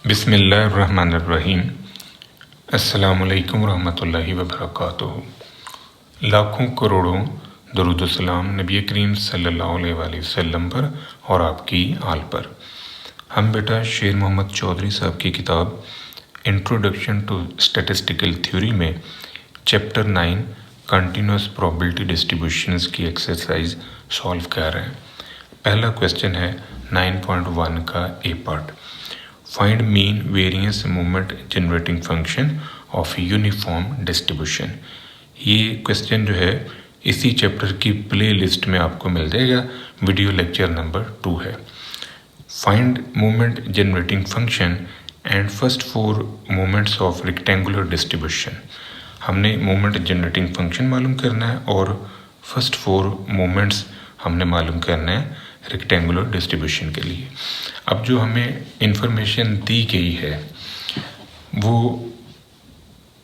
बिस्मिल्लाहिर्रहमानिर्रहीम। अस्सलामुअलैकुम रहमतुल्लाहि व बरकातुहू। लाखों करोड़ों दरूद सलाम नबी करीम सल्लल्लाहु अलैहि वसल्लम पर और आपकी आल पर। हम बेटा शेर मोहम्मद चौधरी साहब की किताब इंट्रोडक्शन टू स्टैटिस्टिकल थ्योरी में चैप्टर 9 कंटिन्यूस प्रोबेबिलिटी डिस्ट्रीब्यूशंस की एक्सरसाइज सॉल्व कर रहे हैं। पहला क्वेश्चन है 9.1 का A part. Find mean variance moment generating function of uniform distribution. ये क्वेश्चन जो है इसी चैप्टर की प्ले लिस्ट में आपको मिल जाएगा। वीडियो लेक्चर नंबर 2 है। Find moment generating function and first 4 moments of rectangular distribution. हमने मोमेंट जनरेटिंग फंक्शन मालूम करना है और फर्स्ट 4 मोमेंट्स हमने मालूम करना है रेक्टेंगुलर डिस्ट्रीब्यूशन के लिए। अब जो हमें इंफॉर्मेशन दी गई है वो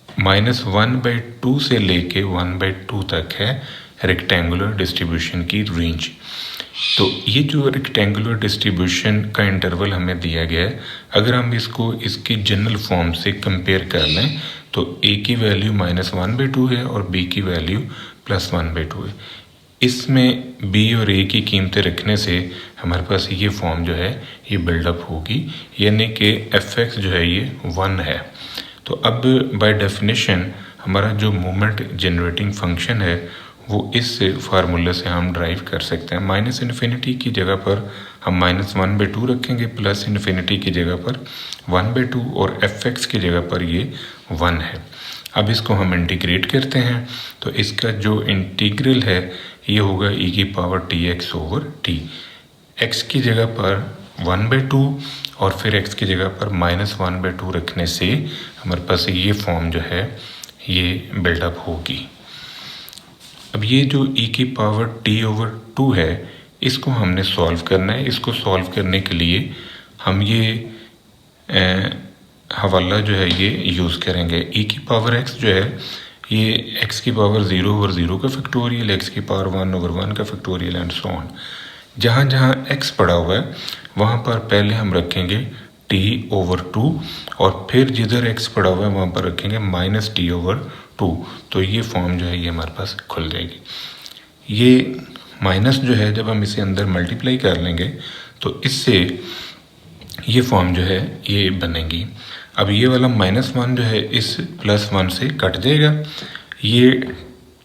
-1/2 से लेके 1/2 तक है रेक्टेंगुलर डिस्ट्रीब्यूशन की रेंज। तो ये जो रेक्टेंगुलर डिस्ट्रीब्यूशन का इंटरवल हमें दिया गया है, अगर हम इसको इसकी जनरल फॉर्म से कंपेयर कर लें तो a की वैल्यू -1/2 है और b की वैल्यू +1/2 है। इसमें b और a की कीमतें रखने से हमारे पास ये फॉर्म जो है ये बिल्डअप होगी, यानी कि f(x) जो है ये 1 है। तो अब बाय डेफिनेशन हमारा जो मोमेंट जनरेटिंग फंक्शन है वो इस फार्मूले से हम ड्राइव कर सकते हैं। -∞ की जगह पर हम -1/2 रखेंगे, +∞ की जगह पर 1/2 और f(x) की जगह पर ये 1 है। अब इसको हम इंटीग्रेट करते हैं तो इसका जो इंटीग्रल है ये होगा e की पावर tx/t। x की जगह पर 1/2 और फिर x की जगह पर -1/2 रखने से हमारे पास ये फॉर्म जो है ये बिल्डअप होगी। अब ये जो e की पावर t/2 है इसको हमने सॉल्व करना है। इसको सॉल्व करने के लिए हम ये हवाला जो है ये यूज़ करेंगे। e की पावर x जो है ये x की पावर 0/0 का फैक्टोरियल, x की पावर 1/1 का फैक्टोरियल एंड सो ऑन। जहाँ जहाँ x पड़ा हुआ है वहाँ पर पहले हम रखेंगे t/2 और फिर जिधर x पड़ा हुआ है वहाँ पर रखेंगे -t/2। तो ये फॉर्म जो है ये हमारे पास खुल जाएगी। ये माइनस जो है जब हम इसे अंदर मल्टीप्लाई कर लेंगे तो इससे ये फॉर्म जो है ये बनेगी। अब ये वाला -1 जो है इस +1 से कट जाएगा। ये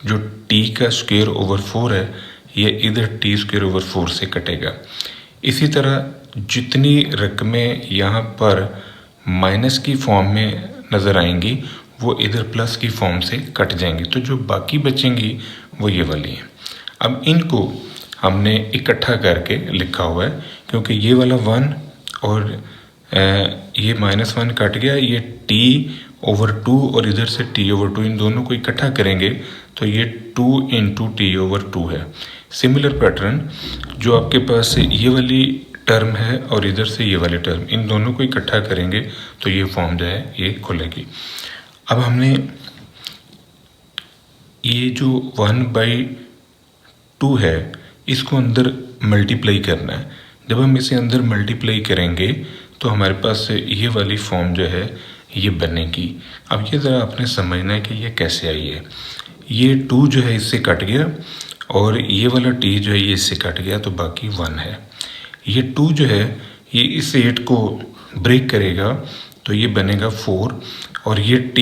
जो t का स्क्वायर ओवर 4 है ये इधर t² से कटेगा। इसी तरह जितनी रकमें यहाँ पर माइनस की फॉर्म में नज़र आएंगी वो इधर प्लस की फॉर्म से कट जाएंगी, तो जो बाकी बचेंगी वो ये वाली हैं। अब इनको हमने इकट्ठा करके लिखा हुआ है क्योंकि ये वाला 1 और ये -1 कट गया, ये t/2 और इधर से t/2 इन दोनों को इकट्ठा करेंगे तो ये 2 × t/2 है। सिमिलर पैटर्न जो आपके पास ये वाली टर्म है और इधर से ये वाली टर्म, इन दोनों को इकट्ठा करेंगे तो ये फॉर्म जो है ये खुलेगी। अब हमने ये जो 1/2 है इसको अंदर मल्टीप्लाई करना है। जब हम इसे अंदर मल्टीप्लाई करेंगे तो हमारे पास ये वाली फॉर्म जो है ये बनेगी। अब ये ज़रा आपने समझना है कि ये कैसे आई है। ये 2 जो है इससे कट गया और ये वाला t जो है ये इससे कट गया तो बाकी 1 है। ये 2 जो है ये इस 8 को ब्रेक करेगा तो ये बनेगा 4 और ये t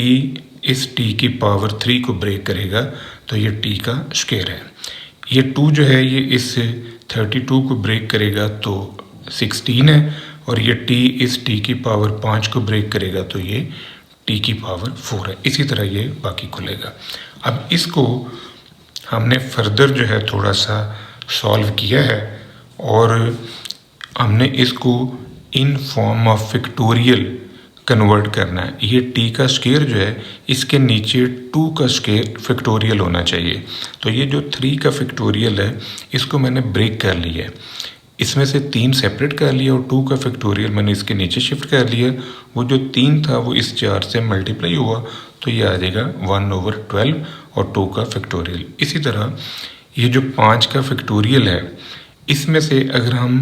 इस t की पावर 3 को ब्रेक करेगा तो ये t का स्क्वायर है। ये 2 जो है ये इस 32 को ब्रेक करेगा तो 16 है और ये t इस t की पावर 5 को ब्रेक करेगा तो ये t की पावर 4 है। इसी तरह ये बाकी खुलेगा। अब इसको हमने फर्दर जो है थोड़ा सा सॉल्व किया है और हमने इसको in form of factorial convert करना है। ये t का स्क्वायर जो है इसके नीचे 2 का स्क्वायर फैक्टोरियल होना चाहिए। तो ये जो 3 का फैक्टोरियल है इसको मैंने ब्रेक कर लिया है, इसमें से 3 सेपरेट कर लिया और 2 का फैक्टोरियल मैंने इसके नीचे शिफ्ट कर लिया। वो जो 3 था वो इस 4 से मल्टीप्लाई हुआ तो ये आ जाएगा 1/12 और 2 का फैक्टोरियल। इसी तरह ये जो 5 का फैक्टोरियल है इसमें से अगर हम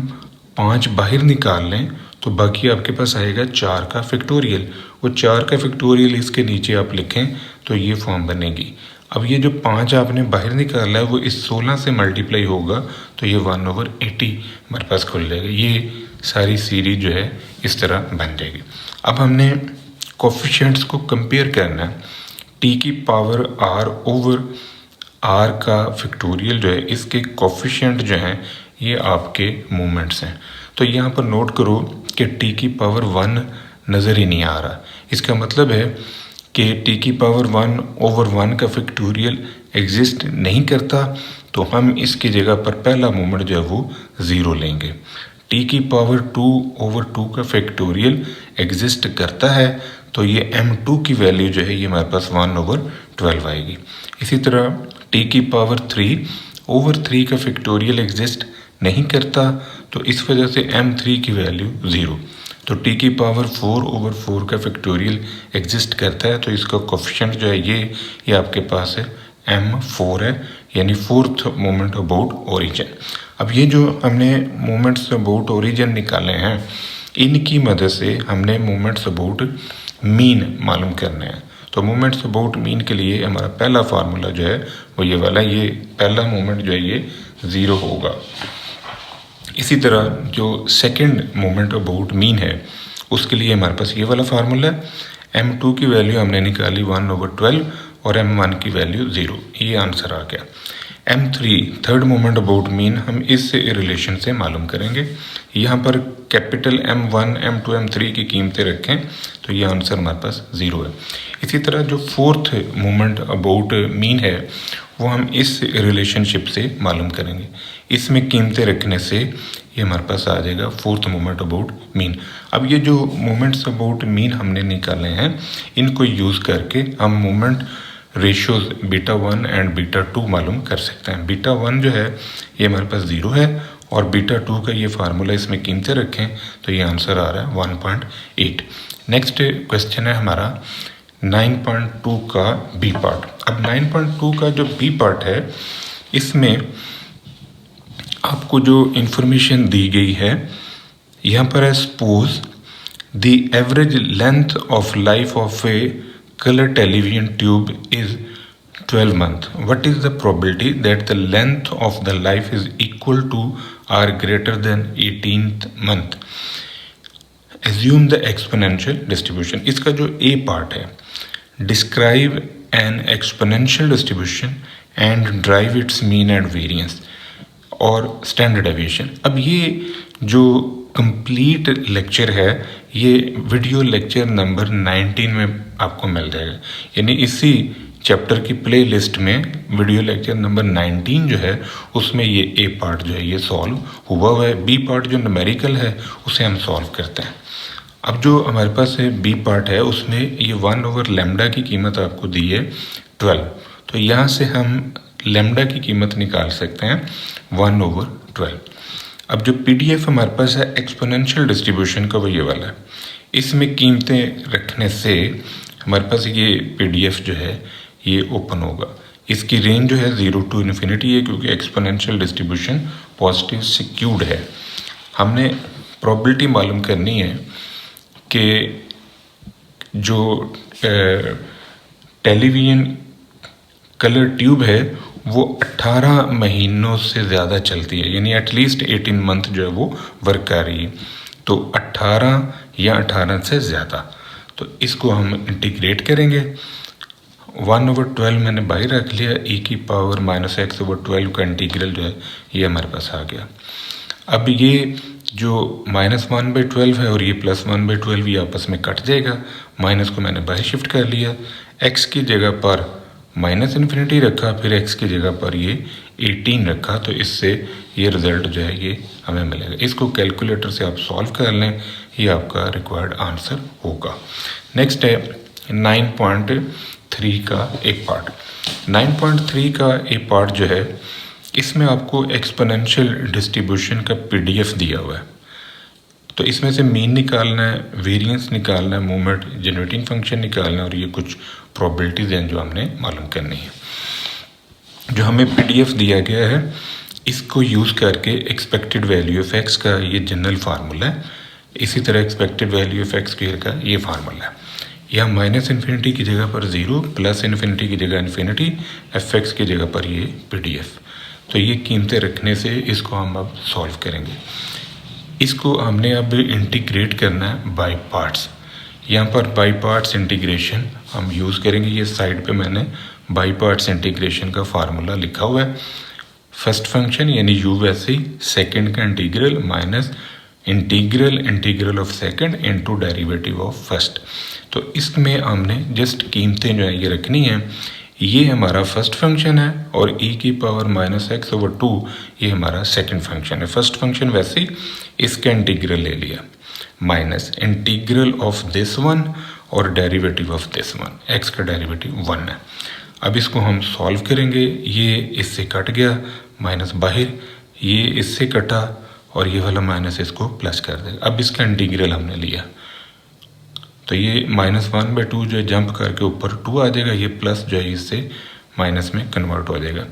5 बाहर निकाल लें तो बाकी आपके पास आएगा 4 का फैक्टोरियल। वो 4 का फैक्टोरियल इसके नीचे आप लिखें तो ये फॉर्म बनेगी। अब ये जो 5 आपने बाहर निकाला है वो इस 16 से मल्टीप्लाई होगा तो ये 1/80 हमारे पास खुल जाएगा। ये सारी सीरीज जो है इस तरह बन जाएगी। अब हमने कोफिशिएंट्स को कंपेयर करना है। टी की पावर r ओवर r का फैक्टोरियल जो है, इसके कोफिशिएंट जो हैं ये आपके मोमेंट्स हैं। तो यहाँ पर नोट करो कि टी की पावर 1 नज़र ही नहीं आ रहा। इसका मतलब है कि टी की पावर 1 ओवर 1 का फैक्टोरियल एग्जिस्ट नहीं करता, तो हम इसकी जगह पर पहला मोमेंट जो है वो 0 लेंगे। टी की पावर 2 ओवर 2 का फैक्टोरियल एग्जिस्ट करता है, तो ये m2 की वैल्यू जो है ये हमारे पास 1/12 आएगी। इसी तरह टी की पावर 3 ओवर 3 का फैक्टोरियल एग्जिस्ट नहीं करता, तो इस वजह से m3 की वैल्यू 0। तो टी की पावर 4 ओवर 4 का फैक्टोरियल एग्जिस्ट करता है, तो इसका कोफिशिएंट जो है ये आपके पास है m4 है, यानी 4th मोमेंट अबाउट ओरिजिन। अब ये जो हमने मोमेंट्स अबाउट ओरिजिन निकाले हैं, इनकी मदद से हमने मोमेंट्स अबाउट मीन मालूम करना है। तो मोमेंट्स अबाउट मीन के लिए हमारा पहला फार्मूला जो है वो ये वाला, ये पहला मोमेंट जो है ये 0 होगा। इसी तरह जो सेकंड मोमेंट अबाउट मीन है उसके लिए हमारे पास ये वाला फार्मूला है। m2 की वैल्यू हमने निकाली 1/12 और m1 की वैल्यू 0, ये आंसर आ गया। m3 third moment about mean हम इस रिलेशन से मालूम करेंगे। यहाँ पर कैपिटल M1, M2, M3 की कीमतें रखें तो ये आंसर हमारे पास 0 है। इसी तरह जो फोर्थ मोमेंट अबाउट मीन है वो हम इस रिलेशनशिप से मालूम करेंगे। इसमें कीमतें रखने से ये हमारे पास आ जाएगा फोर्थ मोमेंट अबाउट मीन। अब ये जो मोमेंट्स अबाउट मीन हमने निकाले हैं, इनको यूज़ करके हम मोमेंट रेशियोज β1 एंड β2 मालूम कर सकते हैं। β1 जो है ये हमारे पास 0 है और β2 का ये फार्मूला इसमें कीमतें रखें तो ये आंसर आ रहा है 1.8। नेक्स्ट क्वेश्चन है हमारा 9.2 का बी पार्ट। अब 9.2 का जो बी पार्ट है इसमें आपको जो इंफॉर्मेशन दी गई है यहाँ पर है, suppose the average length of life of A color television tube is 12 months. What is the probability that the length of the life is equal to or greater than 18th month? Assume the exponential distribution. इसका जो A part है, describe an exponential distribution and derive its mean and variance और standard deviation। अब ये जो complete lecture है ये video lecture number 19 में आपको मिल जाएगा, यानी इसी चैप्टर की प्लेलिस्ट में वीडियो लेक्चर नंबर 19 जो है उसमें ये ए पार्ट जो है ये सॉल्व हुआ है। बी पार्ट जो न्यूमेरिकल है उसे हम सॉल्व करते हैं। अब जो हमारे पास है बी पार्ट है उसमें ये 1/λ की कीमत आपको दी है 12, तो यहाँ से हम लैम्डा की कीमत निकाल सकते हैं 1/12। अब जो पीडीएफ हमारे पास है एक्सपोनेंशियल डिस्ट्रीब्यूशन का वो ये वाला है, इसमें कीमतें रखने से हमारे पास ये पीडीएफ जो है ये ओपन होगा। इसकी रेंज जो है 0 to इन्फिनिटी है क्योंकि एक्सपोनेंशियल डिस्ट्रीब्यूशन पॉजिटिव सिक्यूर्ड है। हमने प्रोबेबिलिटी मालूम करनी है कि जो टेलीविजन कलर ट्यूब है वो 18 महीनों से ज़्यादा चलती है, यानी एटलीस्ट 18 मंथ जो है वो वर्क कर रही है, तो 18 या 18 से ज़्यादा। तो इसको हम इंटीग्रेट करेंगे। 1/12 मैंने बाहर रख लिया, e की पावर -x/12 का इंटीग्रल जो है ये हमारे पास आ गया। अब ये जो -1/12 है और ये +1/12 ये आपस में कट जाएगा, माइनस को मैंने बाहर शिफ्ट कर लिया, x की जगह पर -∞ रखा, फिर x की जगह पर ये 18 रखा, तो इससे ये रिज़ल्ट जो है ये हमें मिलेगा। इसको कैलकुलेटर से आप सॉल्व कर लें, ये आपका रिक्वायर्ड आंसर होगा। नेक्स्ट है 9.3 का एक पार्ट। 9.3 का एक पार्ट जो है इसमें आपको एक्सपोनेंशियल डिस्ट्रीब्यूशन का पीडीएफ दिया हुआ है, तो इसमें से मीन निकालना है, वेरिएंस निकालना है, मोमेंट जनरेटिंग फंक्शन निकालना है और ये कुछ प्रोबेबिलिटीज हैं जो हमने मालूम करनी है। जो हमें पीडीएफ दिया गया है इसको यूज़ करके एक्सपेक्टेड वैल्यू ऑफ एक्स का ये जनरल फार्मूला है, इसी तरह expected value of x square का ये फार्मूला है। यहाँ माइनस इन्फिनिटी की जगह पर 0, प्लस इन्फिनिटी की जगह इन्फिनिटी, एफ एक्स की जगह पर ये PDF। तो ये कीमतें रखने से इसको हम अब सॉल्व करेंगे। इसको हमने अब इंटीग्रेट करना है बाय पार्ट्स। यहाँ पर बाय पार्ट्स इंटीग्रेशन हम यूज़ करेंगे। ये साइड पे मैंने बाय पार्ट्स इंटीग्रेशन का फार्मूला लिखा हुआ है। फर्स्ट फंक्शन यानी u वैसे ही, सेकेंड का integral minus integral of second into derivative of first. तो इसमें हमने जस्ट कीमतें जो है ये रखनी है। ये हमारा फर्स्ट फंक्शन है और e की पावर -x/2 ये हमारा सेकंड फंक्शन है। फर्स्ट फंक्शन वैसे ही, इसका इंटीग्रल ले लिया minus integral of this one और derivative of this one, x का डेरिवेटिव 1 है। अब इसको हम सॉल्व करेंगे। ये इससे कट गया, माइनस बाहर, ये इससे कटा और ये वाला माइनस इसको प्लस कर देगा। अब इसका इंटीग्रल हमने लिया तो ये -1/2 जो है जंप करके ऊपर 2 आ जाएगा, ये प्लस जो है इससे माइनस में कन्वर्ट हो जाएगा।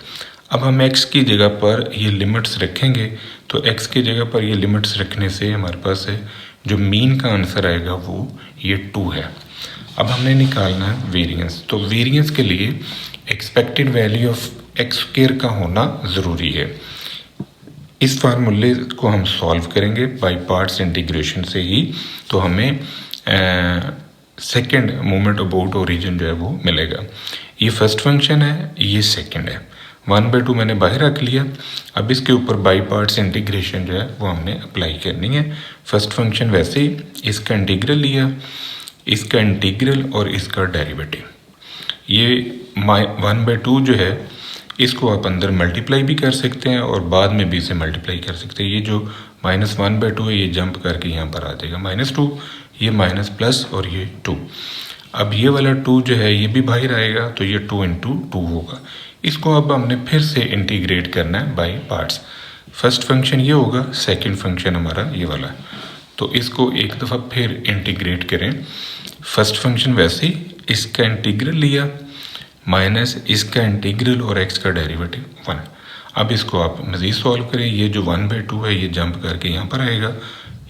अब हम x की जगह पर ये लिमिट्स रखेंगे, तो x की जगह पर ये लिमिट्स रखने से हमारे पास है जो मीन का आंसर आएगा वो ये 2 है। अब हमने निकालना है वेरिएंस। तो वेरिएंस के लिए expected value of x square का होना ज़रूरी है। इस फार्मूले को हम सॉल्व करेंगे बाय पार्ट्स इंटीग्रेशन से ही, तो हमें सेकेंड मोमेंट अबाउट ओरिजिन जो है वो मिलेगा। ये फर्स्ट फंक्शन है, ये सेकेंड है। 1/2 मैंने बाहर रख लिया। अब इसके ऊपर बाय पार्ट्स इंटीग्रेशन जो है वो हमने अप्लाई करनी है। फर्स्ट फंक्शन वैसे ही, इसका इंटीग्रल लिया, इसका इंटीग्रल और इसका डेरिवेटिव। ये 1/2 जो है इसको आप अंदर मल्टीप्लाई भी कर सकते हैं और बाद में भी इसे मल्टीप्लाई कर सकते हैं। ये जो -1/2 है ये जंप करके यहाँ पर आ जाएगा -2, ये माइनस प्लस और ये 2। अब ये वाला 2 जो है ये भी बाहर आएगा, तो ये 2 × 2 होगा। इसको अब हमने फिर से इंटीग्रेट करना है बाय पार्ट्स। फर्स्ट फंक्शन ये होगा, सेकंड फंक्शन हमारा ये वाला। तो इसको एक दफ़ा फिर इंटीग्रेट करें। फर्स्ट फंक्शन वैसे ही, इसका इंटीग्रल लिया माइनस इसका इंटीग्रल और x का डेरिवेटिव 1। अब इसको आप मज़ीद सॉल्व करें। ये जो 1/2 है ये जंप करके यहाँ पर आएगा,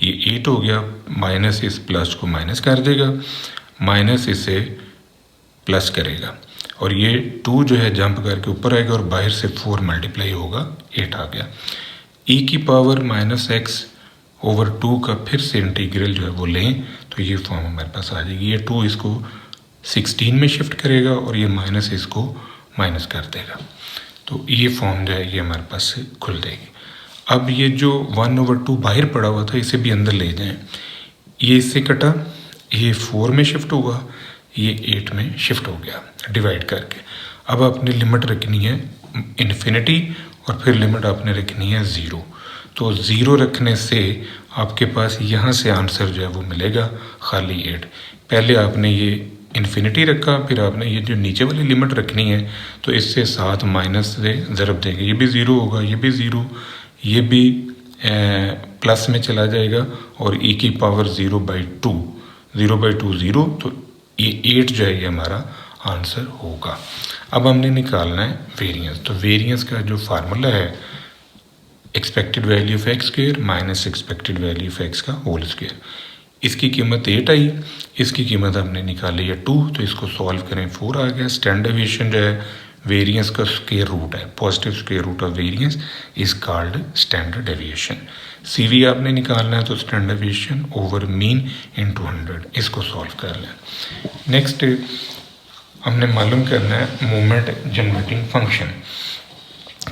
ये 8 हो गया, माइनस इस प्लस को माइनस कर देगा, माइनस इसे प्लस करेगा और ये 2 जो है जंप करके ऊपर आएगा और बाहर से 4 मल्टीप्लाई होगा, 8 आ गया। e की पावर -x/2 का फिर से इंटीग्रल जो है वो लें तो ये फॉर्म हमारे पास आ जाएगी। ये 2 इसको 16 में शिफ्ट करेगा और ये माइनस इसको माइनस कर देगा, तो ये फॉर्म जो है ये हमारे पास से खुल जाएगी। अब ये जो 1/2 बाहर पड़ा हुआ था इसे भी अंदर ले जाएं। ये इससे कटा, ये 4 में शिफ्ट हुआ, ये 8 में शिफ्ट हो गया डिवाइड करके। अब आपने लिमिट रखनी है इन्फिनिटी और फिर लिमिट आपने रखनी है 0। तो 0 रखने से आपके पास यहाँ से आंसर जो है वो मिलेगा खाली 8। पहले आपने ये इन्फिनिटी रखा, फिर आपने ये जो नीचे वाली लिमिट रखनी है तो इससे साथ माइनस से ज़रब देंगे, ये भी 0 होगा, ये भी 0, ये भी प्लस में चला जाएगा और e की पावर 0/2 0, तो ये 8 जो है ये हमारा आंसर होगा। अब हमने निकालना है वेरिएंस। तो वेरिएंस का जो फार्मूला है expected value of x square minus expected value of x का होल स्क्वायर। इसकी कीमत 8 आई, इसकी कीमत हमने निकाली है 2, तो इसको सॉल्व करें 4 आ गया। स्टैंडर्ड डेविएशन जो है वेरिएंस का स्क्वायर रूट है, positive square root of variance is called standard deviation. CV आपने निकालना है तो standard deviation over mean into 100, इसको सॉल्व कर लें। नेक्स्ट हमने मालूम करना है मोमेंट जनरेटिंग फंक्शन।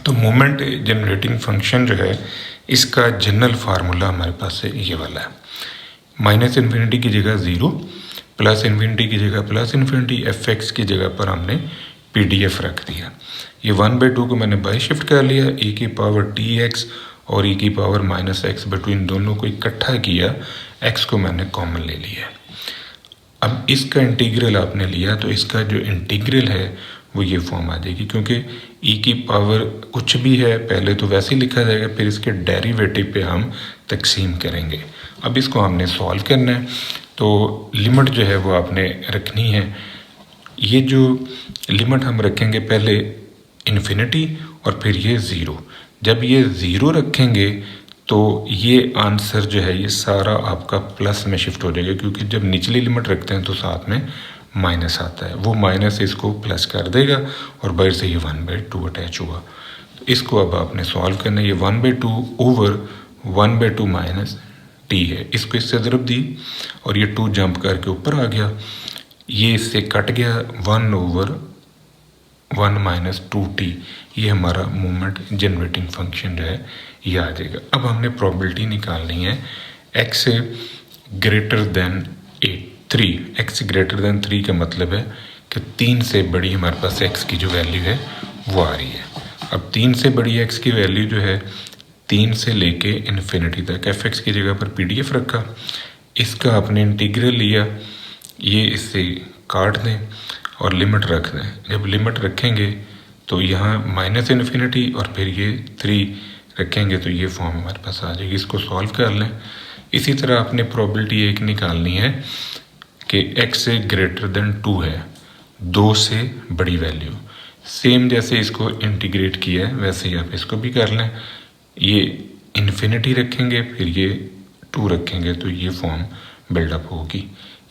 तो मोमेंट जनरेटिंग फंक्शन जो है इसका जनरल फार्मूला हमारे पास है ये वाला है, -इन्फिनिटी की जगह 0, प्लस इन्फिनिटी की जगह प्लस इन्फिनिटी, fx की जगह पर हमने PDF रख दिया। ये 1/2 को मैंने बाई शिफ्ट कर लिया, e की पावर tx और e की पावर -x बिटवीन दोनों को इकट्ठा किया, x को मैंने कॉमन ले लिया। अब इसका इंटीग्रल आपने लिया तो इसका जो इंटीग्रल है वो ये फॉर्म आ जाएगी, क्योंकि e की पावर कुछ भी है पहले तो वैसे ही लिखा जाएगा, फिर इसके डेरिवेटिव पे हम तकसीम करेंगे। अब इसको हमने सॉल्व करना है, तो लिमिट जो है वो आपने रखनी है। ये जो लिमिट हम रखेंगे पहले इन्फिनिटी और फिर ये 0। जब ये 0 रखेंगे तो ये आंसर जो है ये सारा आपका प्लस में शिफ्ट हो जाएगा, क्योंकि जब निचली लिमिट रखते हैं तो साथ में माइनस आता है, वो माइनस इसको प्लस कर देगा और बाहर से ये 1/2 अटैच हुआ। तो इसको अब आपने सॉल्व करना है। ये 1/2 ओवर 1/2 माइनस टी है, इसको इससे ज़रब दी और ये 2 जंप करके ऊपर आ गया, ये इससे कट गया 1/1 माइनस 2t, ये हमारा मोमेंट जनरेटिंग फंक्शन जो है ये आ जाएगा। अब हमने प्रोबेबिलिटी निकालनी है x greater then 3। x greater then 3 का मतलब है कि 3 से बड़ी हमारे पास x की जो वैल्यू है वो आ रही है। अब 3 से बड़ी x की वैल्यू जो है 3 से लेके इन्फिनिटी तक, fx की जगह पर pdf रखा, इसका आपने इंटीग्रल लिया, ये इससे काट दें और लिमिट रख दें। जब लिमिट रखेंगे तो यहाँ माइनस इन्फिनिटी और फिर ये 3 रखेंगे तो ये फॉर्म हमारे पास आ जाएगी। इसको सॉल्व कर लें। इसी तरह आपने प्रोबेबिलिटी एक निकालनी है कि x ग्रेटर देन 2 है, 2 से बड़ी वैल्यू। सेम जैसे इसको इंटीग्रेट किया है वैसे ही आप इसको भी कर लें। ये इन्फिनिटी रखेंगे फिर ये 2 रखेंगे तो ये फॉर्म बिल्डअप होगी।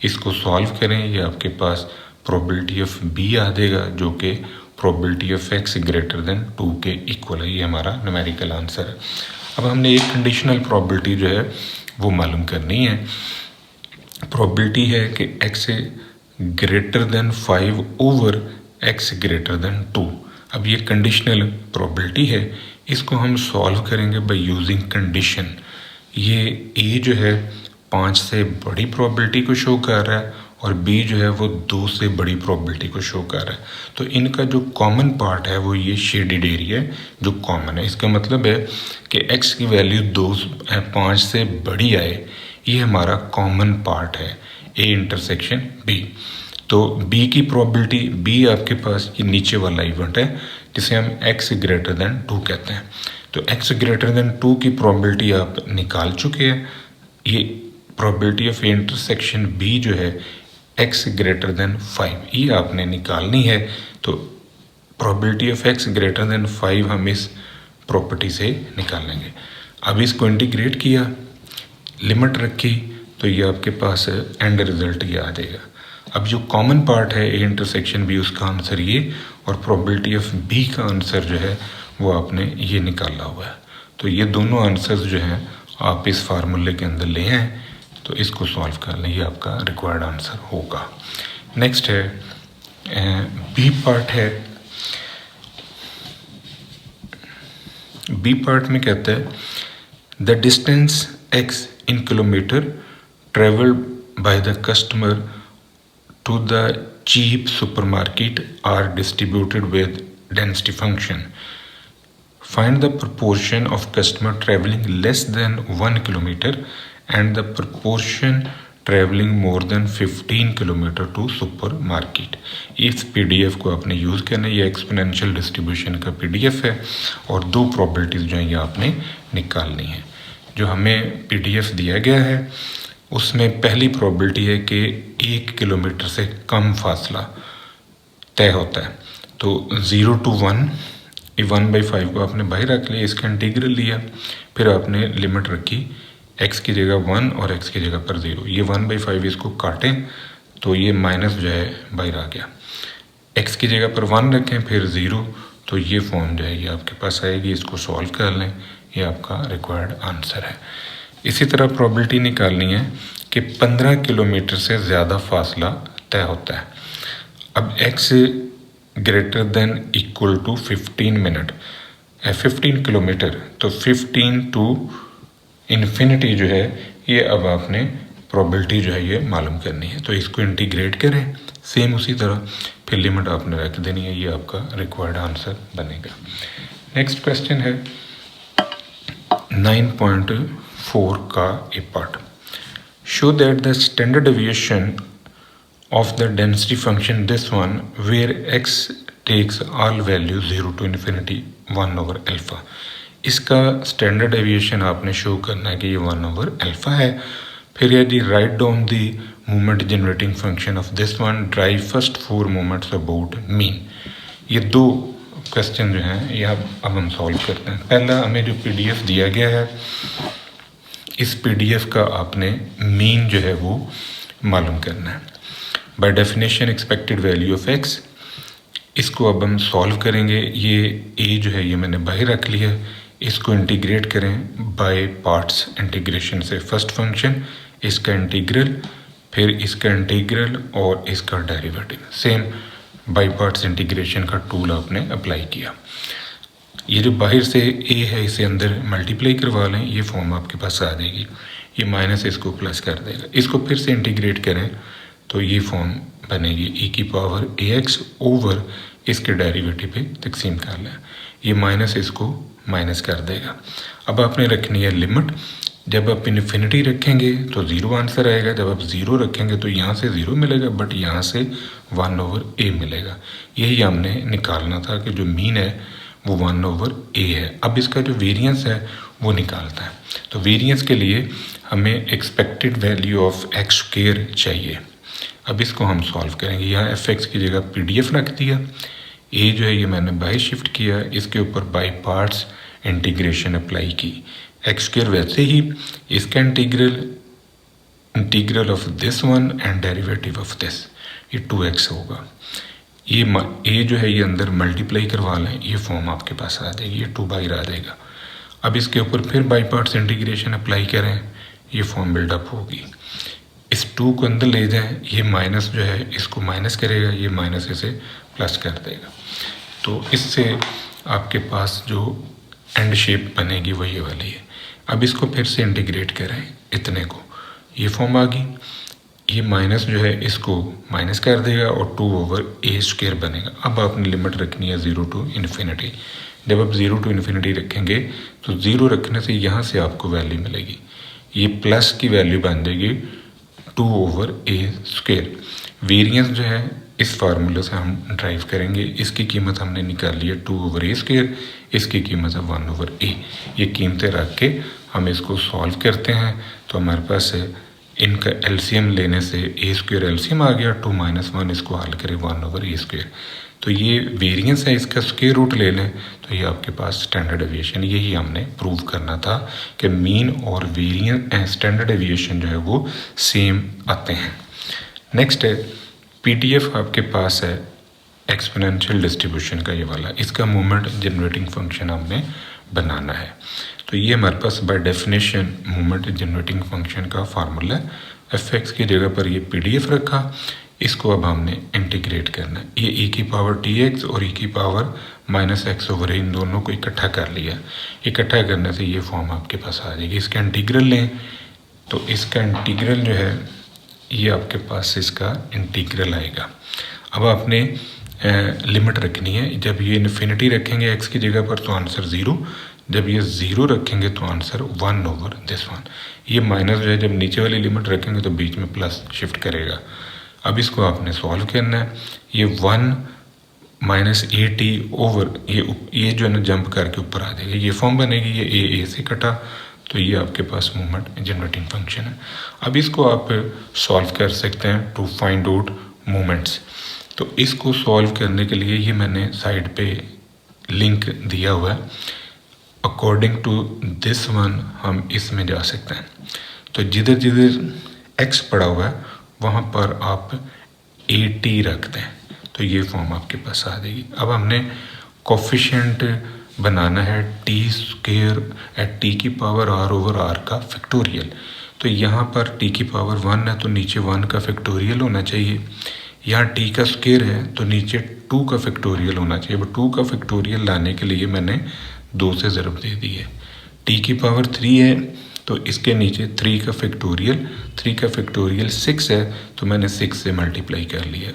इसको सॉल्व करें, ये आपके पास प्रोबेबिलिटी ऑफ b आ देगा जो कि probability of x greater then 2 के इक्वल है। ये हमारा न्यूमेरिकल आंसर है। अब हमने एक कंडीशनल प्रोबेबिलिटी जो है वो मालूम करनी है। प्रोबेबिलिटी है कि x greater then 5 over x greater then 2। अब ये कंडीशनल प्रोबेबिलिटी है, इसको हम सॉल्व करेंगे बाय यूजिंग कंडीशन। ये a जो है 5 से बड़ी प्रोबेबिलिटी को शो कर रहा है और b जो है वो 2 से बड़ी प्रोबेबिलिटी को शो कर रहा है। तो इनका जो कॉमन पार्ट है वो ये शेडेड एरिया है जो कॉमन है। इसका मतलब है कि x की वैल्यू 5 से बड़ी आए, ये हमारा कॉमन पार्ट है a इंटरसेक्शन b। तो b की प्रोबेबिलिटी, b आपके पास ये नीचे वाला इवेंट है जिसे हम x ग्रेटर देन 2 कहते हैं। तो x ग्रेटर देन 2 की प्रोबेबिलिटी आप निकाल चुके हैं। ये प्रोबेबिलिटी ऑफ इंटरसेक्शन b जो है x ग्रेटर देन 5, ये आपने निकालनी है। तो probability of x greater then 5 हम इस प्रॉपर्टी से निकाल लेंगे। अब इसको इंटीग्रेट किया, लिमिट रखी, तो ये आपके पास एंड रिजल्ट ये आ जाएगा। अब जो कॉमन पार्ट है a इंटरसेक्शन b, उसका आंसर ये, और प्रोबेबिलिटी ऑफ b का आंसर जो है वो आपने ये निकाला हुआ है। तो ये दोनों आंसर्स जो हैं आप इस फार्मूले के अंदर ले आएँ, तो इसको सॉल्व कर लें, ये आपका रिक्वायर्ड आंसर होगा। नेक्स्ट है बी पार्ट है। बी पार्ट में कहता है the distance x in kilometer traveled by the customer to the cheap supermarket are distributed with density function. Find the proportion of customer traveling less than 1 kilometer and the proportion traveling more than 15 kilometer to supermarket. इस PDF को आपने use करना है। ये exponential distribution का PDF है और 2 probabilities जो हैं ये आपने निकालनी है। जो हमें PDF दिया गया है उसमें पहली प्रोबेबिलिटी है कि 1 किलोमीटर से कम फासला तय होता है। तो 0 to 1, ये 1/5 को आपने बाहर रख लिया, इसका इंटीग्रल लिया, फिर आपने लिमिट रखी x की जगह 1 और x की जगह पर 0। ये 1/5 इसको काटें तो ये माइनस जो है बाहर आ गया। x की जगह पर 1 रखें फिर 0, तो ये फॉर्म जो है ये आपके पास आएगी। इसको सॉल्व कर लें, ये आपका रिक्वायर्ड आंसर है। इसी तरह प्रोबेबिलिटी निकालनी है कि 15 किलोमीटर से ज़्यादा फासला तय होता है। अब x greater than equal to 15 minute है, 15 किलोमीटर, तो 15 टू इन्फिनिटी जो है ये अब आपने प्रोबेबिलिटी जो है ये मालूम करनी है। तो इसको इंटीग्रेट करें सेम उसी तरह, फिर लिमिट आपने रख देनी है, ये आपका रिक्वायर्ड आंसर बनेगा। नेक्स्ट क्वेश्चन है 9.4 का A part. Show that the standard deviation of the density function this one where x takes all values 0 to infinity 1 over alpha। इसका स्टैंडर्ड डेविएशन आपने शो करना है कि ये 1 over alpha है। फिर यदि write down the moment generating function of this one, drive first 4 moments about mean. ये 2 क्वेश्चन जो हैं ये अब हम सॉल्व करते हैं। पहला हमें जो PDF दिया गया है, इस PDF का आपने मीन जो है वो मालूम करना है। By definition expected value of x, इसको अब हम सॉल्व करेंगे। ये a जो है ये मैंने बाहर रख लिया है, इसको इंटीग्रेट करें बाय पार्ट्स इंटीग्रेशन से। फर्स्ट फंक्शन इसका इंटीग्रल, फिर इसका इंटीग्रल और इसका derivative, same by parts integration का टूल आपने अप्लाई किया। ये जो बाहर से a है इसे अंदर मल्टीप्लाई करवा लें, ये फॉर्म आपके पास आ जाएगी। ये माइनस इसको प्लस कर देगा, इसको फिर से इंटीग्रेट करें तो ये फॉर्म बनेगी e⁻ax ओवर इसके डेरिवेटिव पे तकसीम कर लें, ये माइनस इसको माइनस कर देगा। अब आपने रखनी है लिमिट, जब आप इन्फिनिटी रखेंगे तो 0 आंसर आएगा, जब आप 0 रखेंगे तो यहाँ से 0 मिलेगा, बट यहाँ से 1/a मिलेगा। यही हमने निकालना था कि जो मीन है वो 1/a है। अब इसका जो वेरिएंस है वो निकालता है, तो वेरिएंस के लिए हमें एक्सपेक्टेड वैल्यू ऑफ x² चाहिए। अब इसको हम सॉल्व करेंगे। यहाँ fx की जगह PDF रख दिया, a जो है ये मैंने बाय शिफ्ट किया, इसके ऊपर बाय पार्ट्स इंटीग्रेशन अप्लाई की। x² वैसे ही, इसका integral of this one and derivative of this, ये 2x होगा। ये a जो है ये अंदर मल्टीप्लाई करवा लें, ये फॉर्म आपके पास आ जाएगी, ये 2 बाहर आ जाएगा। अब इसके ऊपर फिर बाय पार्ट्स इंटीग्रेशन अप्लाई करें, ये फॉर्म बिल्डअप होगी। इस 2 को अंदर ले जाएं, ये माइनस जो है इसको माइनस करेगा, ये माइनस इसे प्लस कर देगा। तो इससे आपके पास जो एंड शेप बनेगी वो ये वाली है। अब इसको फिर से इंटीग्रेट करें इतने को, ये फॉर्म आ गई। ये माइनस जो है इसको माइनस कर देगा और 2/a² बनेगा। अब आपने लिमिट रखनी है 0 to ∞। जब आप 0 to ∞ रखेंगे तो 0 रखने से यहाँ से आपको वैल्यू मिलेगी, ये प्लस की वैल्यू बन जाएगी 2/a²। वेरिएंस जो है इस फार्मूले से हम ड्राइव करेंगे, इसकी कीमत हमने निकाल ली है 2/a², इसकी कीमत है 1/a। ये कीमतें रख के हम इसको सॉल्व करते हैं तो हमारे पास इनका एलसीएम लेने से a² एलसीएम आ गया, 2 - 1 इसको हल करें 1/a²। तो ये वेरिएंस है, इसका स्क्वायर रूट ले लें तो ये आपके पास स्टैंडर्ड डेविएशन। यही हमने प्रूव करना था कि मीन और वेरिएंस स्टैंडर्ड डेविएशन जो है वो सेम आते हैं। नेक्स्ट है PDF आपके पास है एक्सपोनेंशियल डिस्ट्रीब्यूशन का, ये वाला, इसका मोमेंट जनरेटिंग फंक्शन हमने बनाना है। तो ये हमारे पास by definition moment generating function का फार्मूला है। fx की जगह पर ये PDF रखा, इसको अब हमने इंटीग्रेट करना है। ये e⁻tx और e⁻−x/a इन दोनों को इकट्ठा कर लिया। इकट्ठा करने से ये फॉर्म आपके पास आ जाएगी। इसका इंटीग्रल लें तो इसका इंटीग्रल जो है ये आपके पास इसका इंटीग्रल आएगा। अब आपने लिमिट रखनी है, जब ये इन्फिनिटी रखेंगे x की जगह पर तो आंसर 0, जब ये 0 रखेंगे तो आंसर 1/this1। ये माइनस जो है जब नीचे वाली लिमिट रखेंगे तो बीच में प्लस शिफ्ट करेगा। अब इसको आपने सॉल्व करना है। ये 1 - at ओवर ये जो है ना जंप करके ऊपर आ जाएगा, ये फॉर्म बनेगी। ये a से कटा तो ये आपके पास मोमेंट जनरेटिंग फंक्शन है। अब इसको आप सॉल्व कर सकते हैं टू फाइंड आउट मोमेंट्स। तो इसको सॉल्व करने के लिए ये मैंने साइड पे लिंक दिया हुआ है। अकॉर्डिंग टू दिस वन हम इसमें जा सकते हैं। तो जिधर जिधर x पड़ा हुआ है वहाँ पर आप at रख दें तो ये फॉर्म आपके पास आ जाएगी। अब हमने कोफिशिएंट बनाना है t² एट t⁻r/r का फैक्टोरियल। तो यहाँ पर t⁻1 है तो नीचे 1 का फैक्टोरियल होना चाहिए। यहाँ t का स्क्वायर है तो नीचे 2 का फैक्टोरियल होना चाहिए। अब 2 का फैक्टोरियल लाने के लिए मैंने 2 से ज़रब दे दी है। t⁻3 है तो इसके नीचे 3 का फैक्टोरियल, 3 का फैक्टोरियल 6 है तो मैंने 6 से मल्टीप्लाई कर लिया।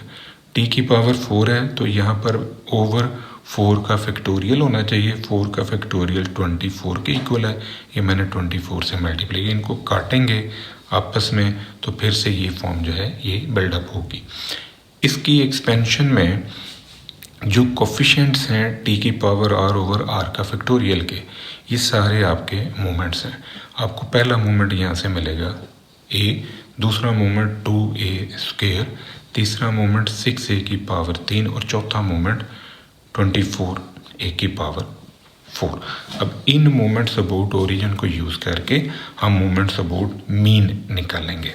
t⁻4 है तो यहाँ पर ओवर 4 का फैक्टोरियल होना चाहिए। 4 का फैक्टोरियल 24 के इक्वल है, ये मैंने 24 से मल्टीप्लाई। इनको काटेंगे आपस में तो फिर से ये फॉर्म जो है ये बिल्डअप होगी। इसकी एक्सपेंशन में जो कोफिशिएंट्स हैं t⁻r/r का फैक्टोरियल के, ये सारे आपके मोमेंट्स हैं। आपको पहला मोमेंट यहाँ से मिलेगा a, दूसरा मोमेंट 2a², तीसरा मोमेंट 6a⁻3 और चौथा मोमेंट 24 ए की पावर 4। अब इन मोमेंट्स अबाउट ओरिजिन को यूज़ करके हम मोमेंट्स अबाउट मीन निकालेंगे।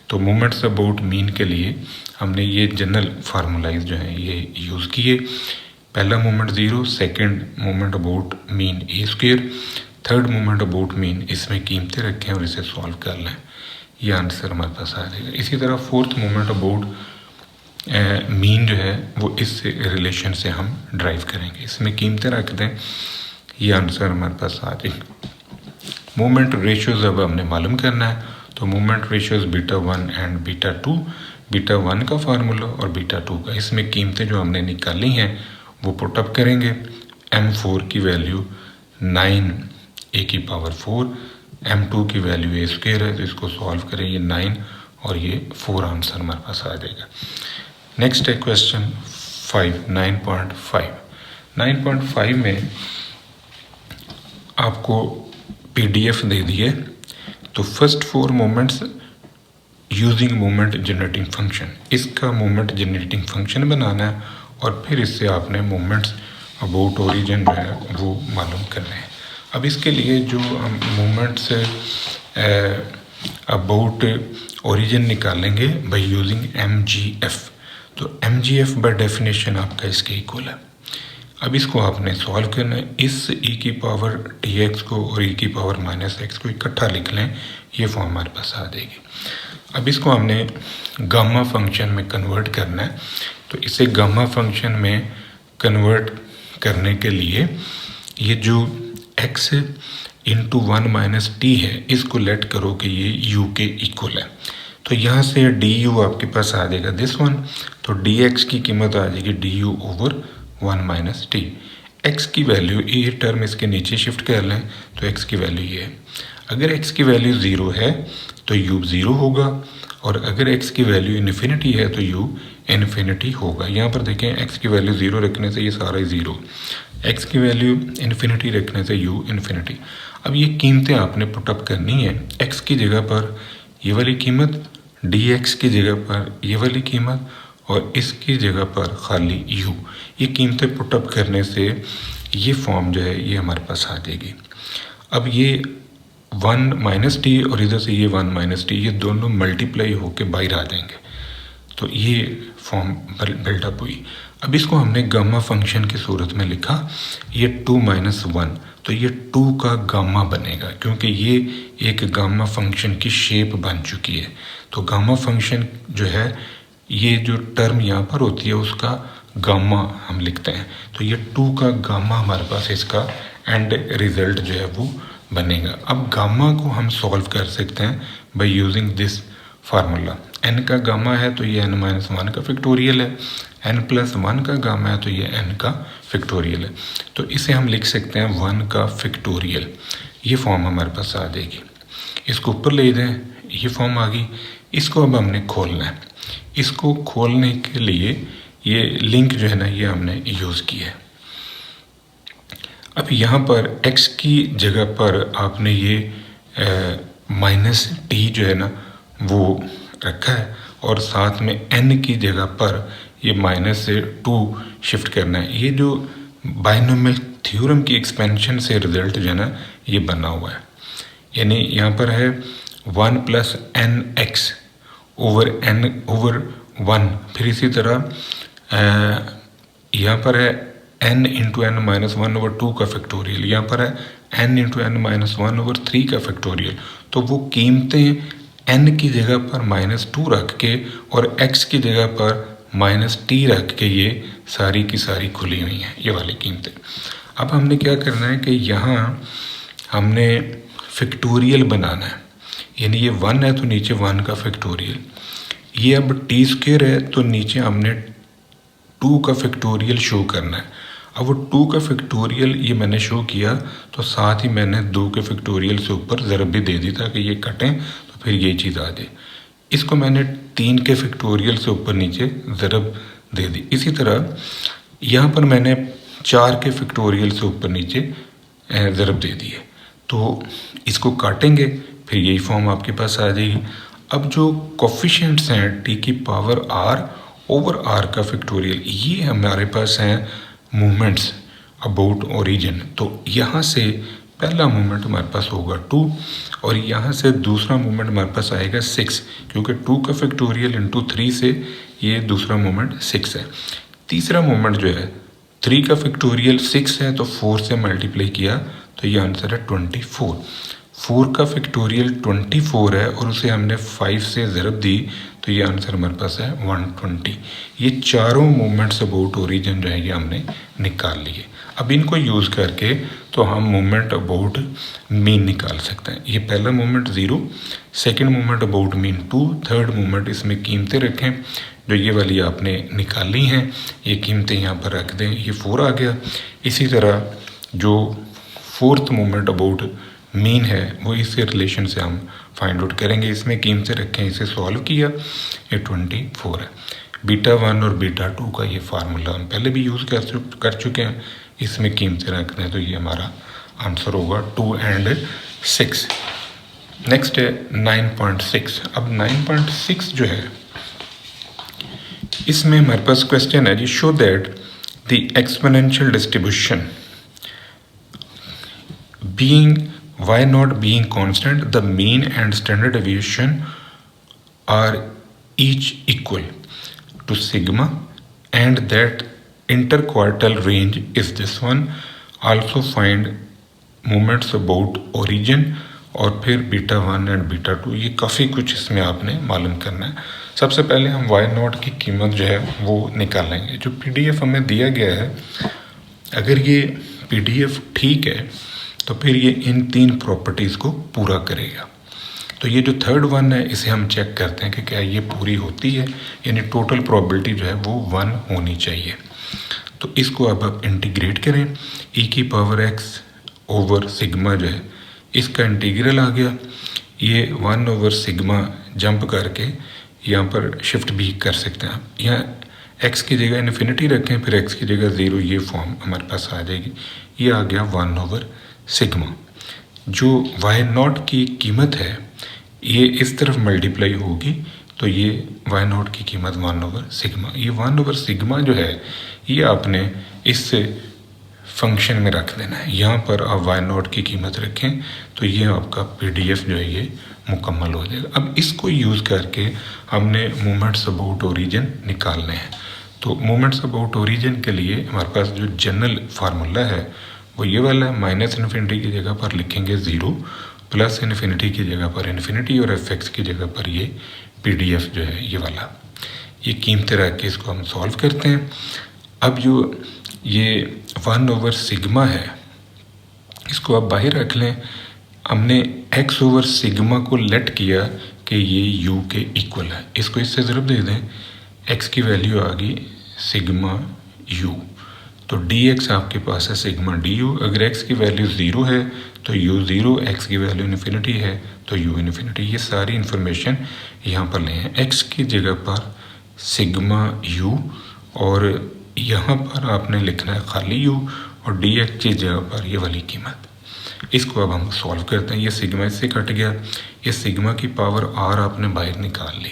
तो मोमेंट्स अबाउट मीन के लिए हमने ये जनरल फार्मूलाइज जो हैं ये यूज़ किए। पहला moment 0, second moment about mean A square, third moment about mean, इसमें कीमतें रखें और इसे सॉल्व कर लें, ये आंसर हमारे पास आ जाएगा। इसी तरह फोर्थ मोमेंट अबाउट मीन जो है वो इस रिलेशन से हम ड्राइव करेंगे, इसमें कीमतें रख दें, ये आंसर हमारे पास आ जाएगा। मोमेंट रेशियोज अब हमने मालूम करना है, तो moment ratios beta 1 and beta 2, beta 1 का फार्मूला और बीटा 2 का, इसमें कीमतें जो हमने निकाली हैं वो पुटअप करेंगे। m4 की वैल्यू 9 ए की पावर 4, m2 की वैल्यू ए स्क्वायर है, तो इसको सॉल्व करें, ये 9 और ये 4 आंसर हमारे पास आ जाएगा। नेक्स्ट है क्वेश्चन 5, 9.5। 9.5 में आपको PDF दे दिए, तो first 4 moments using moment generating function, इसका मोमेंट जनरेटिंग फंक्शन बनाना है और फिर इससे आपने मोमेंट्स अबाउट ओरिजिन जो है वो मालूम करने हैं। अब इसके लिए जो हम मोमेंट्स अबाउट ओरिजिन निकालेंगे बाय यूजिंग MGF, तो MGF बाय डेफिनेशन आपका इसके इक्वल है। अब इसको आपने सॉल्व करना है, इस e की पावर dx को और e की पावर -x को इकट्ठा लिख लें, ये फॉर्म हमारे पास आ जाएगी। अब इसको हमने गामा फंक्शन में कन्वर्ट करना है, तो इसे गामा फंक्शन में कन्वर्ट करने के लिए ये जो x इंटू 1 - t है, इसको लेट करो कि ये u के इक्वल है, तो यहाँ से du आपके पास आ जाएगा दिस वन, तो dx की कीमत आ जाएगी du ओवर 1 - t। x की वैल्यू, ये टर्म इसके नीचे शिफ्ट कर लें, तो x की वैल्यू ये है। अगर x की वैल्यू 0 है तो u 0 होगा, और अगर x की वैल्यू इन्फिनिटी है तो u इन्फिनिटी होगा। यहाँ पर देखें, x की वैल्यू 0 रखने से ये सारा ही 0, x की वैल्यू इन्फिनिटी रखने से u इन्फिनिटी। अब ये कीमतें आपने पुटअप करनी है, x की जगह पर ये वाली कीमत, dx की जगह पर ये वाली कीमत और इसकी जगह पर खाली u, ये कीमतें पुटअप करने से ये फॉर्म जो है ये हमारे पास आ जाएगी। अब ये 1 - t और इधर से ये 1 - t, ये दोनों मल्टीप्लाई होके बाहर आ जाएंगे, तो ये फॉर्म बिल्डअप हुई। अब इसको हमने गामा फंक्शन की सूरत में लिखा, ये 2 - 1, तो ये 2 का गामा बनेगा, क्योंकि ये एक गामा फंक्शन की शेप बन चुकी है। तो गामा फंक्शन जो है, ये जो टर्म यहाँ पर होती है उसका गामा हम लिखते हैं, तो ये 2 का गामा हमारे पास इसका एंड रिजल्ट जो है वो बनेगा। अब गामा को हम सॉल्व कर सकते हैं by using this formula. n का गामा है तो ये n - 1 का फैक्टोरियल है, n+1 का गामा है तो ये n का फैक्टोरियल है, तो इसे हम लिख सकते हैं 1 का फैक्टोरियल। ये फॉर्म हमारे पास आ जाएगी, इसको ऊपर ले दें, ये फॉर्म आ गई। इसको अब हमने खोलना है, इसको खोलने के लिए ये लिंक जो है ना ये हमने यूज़ किया है। अब यहाँ पर x की जगह पर आपने ये -t जो है ना वो रखा है, और साथ में n की जगह पर ये माइनस से 2 शिफ्ट करना है। ये जो बाइनोमियल थ्योरम की एक्सपेंशन से रिजल्ट जो है ना ये बना हुआ है, यानी यहाँ पर है 1 + nx ओवर n ओवर 1, फिर इसी तरह यहाँ पर है n इंटू n - 1 ओवर 2 का फैक्टोरियल, यहाँ पर है n इंटू n - 1 ओवर 3 का फैक्टोरियल। तो वो कीमतें n की जगह पर -2 रख के और x की जगह पर -t रख के ये सारी की सारी खुली हुई हैं, ये वाली कीमतें। अब हमने क्या करना है कि यहाँ हमने फैक्टोरियल बनाना है, यानी ये 1 है तो नीचे 1 का फैक्टोरियल, ये अब t² है तो नीचे हमने 2 का फैक्टोरियल शो करना है। अब वो 2 का फैक्टोरियल ये मैंने शो किया, तो साथ ही मैंने 2 के फैक्टोरियल से ऊपर ज़रब भी दे दी ताकि ये कटें, तो फिर ये चीज़ आ जाए। इसको मैंने 3 के फैक्टोरियल से ऊपर नीचे ज़रब दे दी। इसी तरह यहाँ पर मैंने 4 के फैक्टोरियल से ऊपर नीचे ज़रब दे दी है, तो इसको काटेंगे, फिर यही फॉर्म आपके पास आ जाएगी। अब जो कोफिशिएंट्स हैं t की पावर r ओवर r का फैक्टोरियल, ये हमारे पास हैं मूवमेंट्स अबाउट ओरिजिन, तो यहाँ से पहला मोमेंट हमारे पास होगा 2 और यहाँ से दूसरा मोमेंट हमारे पास आएगा 6, क्योंकि 2 का फैक्टोरियल इंटू 3 से ये दूसरा मोमेंट 6 है। तीसरा मोमेंट जो है 3 का फैक्टोरियल 6 है, तो 4 से मल्टीप्लाई किया तो ये आंसर है 24। 4 का फैक्टोरियल 24 है और उसे हमने 5 से ज़रब दी तो ये आंसर हमारे पास है 120। ये चारों मोमेंट्स अबाउट ओरिजिन जो है ये हमने निकाल लिए। अब इनको यूज़ करके तो हम मोमेंट अबाउट मीन निकाल सकते हैं। ये पहला moment 0, second moment about mean 2, third moment इसमें कीमतें रखें जो ये वाली आपने निकाली हैं, ये कीमतें यहाँ पर रख दें, ये 4 आ गया। इसी तरह जो फोर्थ मोमेंट अबाउट मीन है वो इसी रिलेशन से हम फाइंड आउट करेंगे। इसमें कीमतें रखें, इसे सॉल्व किया, ये 24 है। बीटा 1 और बीटा 2 का ये फार्मूला हम पहले भी यूज़ कर चुके हैं। इसमें कीमतें रखते हैं तो ये हमारा आंसर होगा 2 और 6। नेक्स्ट है 9.6। अब 9.6 जो है इसमें हमारे पास क्वेश्चन है जी, show that the exponential distribution being y naught being constant, the mean and standard deviation are each equal to sigma and that interquartile range is this one. Also find moments about origin और फिर beta 1 and beta 2। ये काफ़ी कुछ इसमें आपने मालूम करना है। सबसे पहले हम y नॉट की कीमत जो है वो निकालेंगे। जो PDF हमें दिया गया है, अगर ये PDF ठीक है तो फिर ये इन 3 प्रॉपर्टीज़ को पूरा करेगा। तो ये जो थर्ड वन है इसे हम चेक करते हैं कि क्या ये पूरी होती है, यानी टोटल प्रोबेबिलिटी जो है वो 1 होनी चाहिए। तो इसको अब आप इंटीग्रेट करें, e की पावर x ओवर सिग्मा जो है इसका इंटीग्रल आ गया। ये 1 ओवर सिग्मा जंप करके यहाँ पर शिफ्ट भी कर सकते हैं आप। यहाँ x की जगह इन्फिनिटी रखें, फिर x की जगह 0, ये फॉर्म हमारे पास आ जाएगी। ये आ गया 1 ओवर सिग्मा। जो y नॉट की कीमत है ये इस तरफ मल्टीप्लाई होगी तो ये y नॉट की कीमत 1 ओवर सिग्मा। ये 1 ओवर सिग्मा जो है ये आपने इस फंक्शन में रख देना है। यहाँ पर आप y नॉट की कीमत रखें तो ये आपका PDF जो है ये मुकम्मल हो जाएगा। अब इसको यूज़ करके हमने मोमेंट्स अबाउट ओरिजिन निकालने हैं। तो मोमेंट्स अबाउट ओरिजिन के लिए हमारे पास जो जनरल फार्मूला है वो ये वाला है। माइनस इन्फिनिटी की जगह पर लिखेंगे 0, प्लस इन्फिनिटी की जगह पर इन्फिनिटी और fx की जगह पर ये PDF जो है ये वाला। ये कीमतें रख के इसको हम सॉल्व करते हैं। अब जो ये 1 ओवर सिग्मा है इसको आप बाहर रख लें। हमने x ओवर सिग्मा को लेट किया कि ये u के इक्वल है, इसको इससे ज़रूर दे दें, x की वैल्यू आ गई सिग्मा u, तो dx आपके पास है सिग्मा du। अगर x की वैल्यू 0 है तो u 0, x की वैल्यू इन्फिनिटी है तो u इन्फिनिटी। ये सारी इन्फॉर्मेशन यहाँ पर लें। x की जगह पर सिग्मा u और यहाँ पर आपने लिखना है खाली u और dx की जगह पर ये वाली कीमत। इसको अब हम सॉल्व करते हैं। ये सिग्मा इससे कट गया, ये सिग्मा की पावर r आपने बाहर निकाल ली,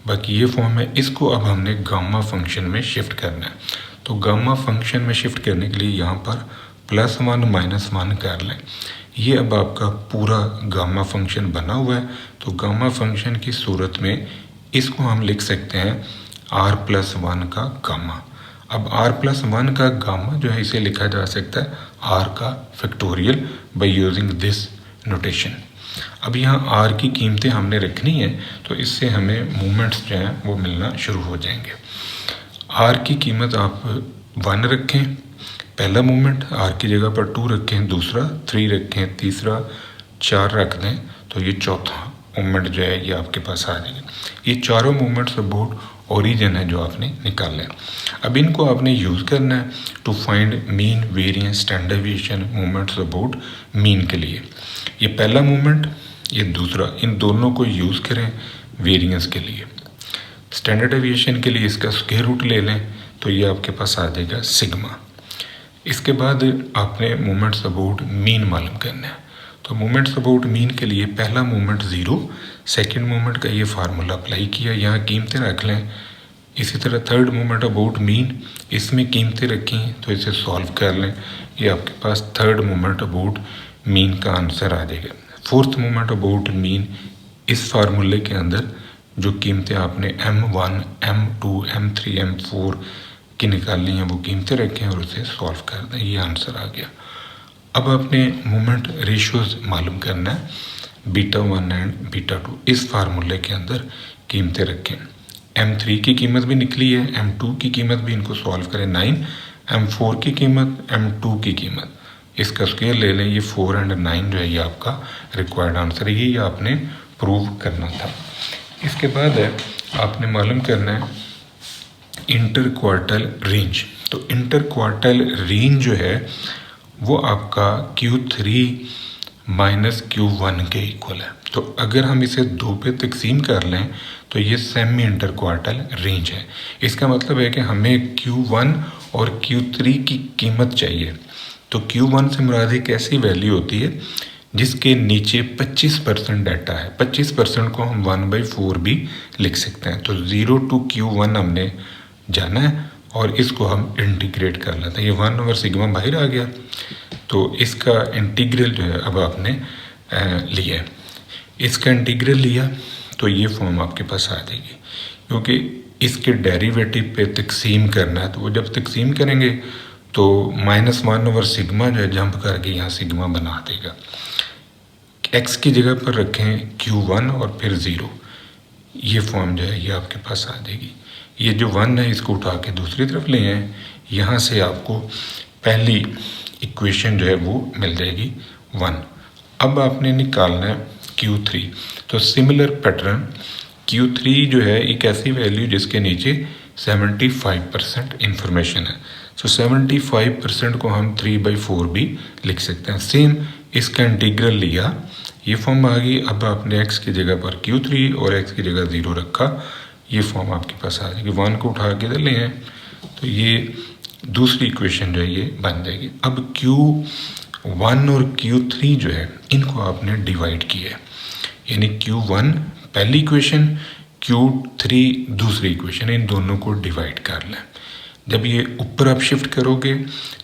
बाकी ये फॉर्म है। इसको अब हमने गामा फंक्शन में शिफ्ट करना है। तो गामा फंक्शन में शिफ्ट करने के लिए यहाँ पर +1 -1 कर लें। ये अब आपका पूरा गामा फंक्शन बना हुआ है। तो गामा फंक्शन की सूरत में इसको हम लिख सकते हैं r+1 का गामा। अब r+1 का गामा जो है इसे लिखा जा सकता है r का factorial by using this notation. अब यहाँ r की कीमतें हमने रखनी है तो इससे हमें मोमेंट्स जो हैं वो मिलना शुरू हो जाएंगे। r की कीमत आप 1 रखें पहला मोमेंट, r की जगह पर 2 रखें दूसरा, 3 रखें तीसरा, 4 रख दें तो ये चौथा मोमेंट जो है ये आपके पास आ जाएगा। ये चारों मोमेंट्स अबाउट ओरिजिन है जो आपने निकाले। अब इनको आपने यूज़ करना है to find mean, variance, standard deviation moments about mean के लिए। ये पहला मोमेंट, ये दूसरा, इन दोनों को यूज़ करें वेरिएंस के लिए। स्टैंडर्ड डेविएशन के लिए इसका स्क्वायर रूट ले लें तो ये आपके पास आ जाएगा सिग्मा। इसके बाद आपने मोमेंट्स अबाउट मीन मालूम करना है। तो मोमेंट्स अबाउट मीन के लिए पहला मोमेंट 0, सेकंड मोमेंट का ये फार्मूला अप्लाई किया, यहाँ कीमतें रख लें, इसी तरह थर्ड मोमेंट अबाउट मीन, इसमें कीमतें रखी हैं तो इसे सॉल्व कर लें, ये आपके पास थर्ड मोमेंट अबाउट मीन का आंसर आ जाएगा। फोर्थ मोमेंट अबाउट मीन, इस फार्मूले के अंदर जो कीमतें आपने M1, M2, M3, M4 की निकाली हैं वो कीमतें रखें और उसे सॉल्व कर दें, ये आंसर आ गया। अब आपने मोमेंट रेशियोज मालूम करना है, β1 एंड β2, इस फार्मूले के अंदर कीमतें रखें। M3 की कीमत भी निकली है, M2 की कीमत भी, इनको सॉल्व करें 9, M4 की कीमत, M2 की कीमत, इसका स्क्वायर ले लें, ये 4 एंड 9 जो है ये आपका रिक्वायर्ड आंसर है, ये आपने प्रूव करना था। इसके बाद है आपने मालूम करना है इंटर क्वार्टल रेंज। तो इंटर क्वार्टल रेंज जो है वो आपका Q3 माइनस Q1 के इक्वल है। तो अगर हम इसे 2 पे तकसीम कर लें तो ये सेमी इंटर क्वार्टल रेंज है। इसका मतलब है कि हमें Q1 और Q3 की कीमत चाहिए। तो Q1 से मुराद एक ऐसी वैल्यू होती है जिसके नीचे 25% डाटा है। 25% को हम 1/4 भी लिख सकते हैं। तो 0 to Q1 हमने जाना है और इसको हम इंटीग्रेट कर लेते हैं। ये 1/σ बाहर आ गया, तो इसका इंटीग्रल जो है अब आपने लिया है। इसका इंटीग्रल लिया तो ये फॉर्म आपके पास आ जाएगी, क्योंकि इसके डेरिवेटिव पे तकसीम करना है। तो वो जब तकसीम करेंगे तो -1/σ जो है जंप करके यहाँ सिग्मा बना देगा। x की जगह पर रखें Q1 और फिर 0, ये फॉर्म जो है ये आपके पास आ जाएगी। ये जो 1 है इसको उठा के दूसरी तरफ ले आए, यहाँ से आपको पहली इक्वेशन जो है वो मिल जाएगी 1। अब आपने निकालना है Q3। तो सिमिलर पैटर्न, Q3 जो है एक ऐसी वैल्यू जिसके नीचे 75% इंफॉर्मेशन है। तो 75% को हम 3/4 भी लिख सकते हैं। सेम इसका इंटीग्रल लिया, ये फॉर्म आ गई। अब आपने x की जगह पर Q3 और x की जगह 0 रखा, ये फॉर्म आपके पास आ जाएगी। 1 को उठा के इधर ले आए तो ये दूसरी इक्वेशन जो है ये बन जाएगी। अब Q1 और Q3 जो है इनको आपने डिवाइड किया है, यानी Q1 पहली इक्वेशन, Q3 दूसरी इक्वेशन, इन दोनों को डिवाइड कर लें। जब ये ऊपर आप शिफ्ट करोगे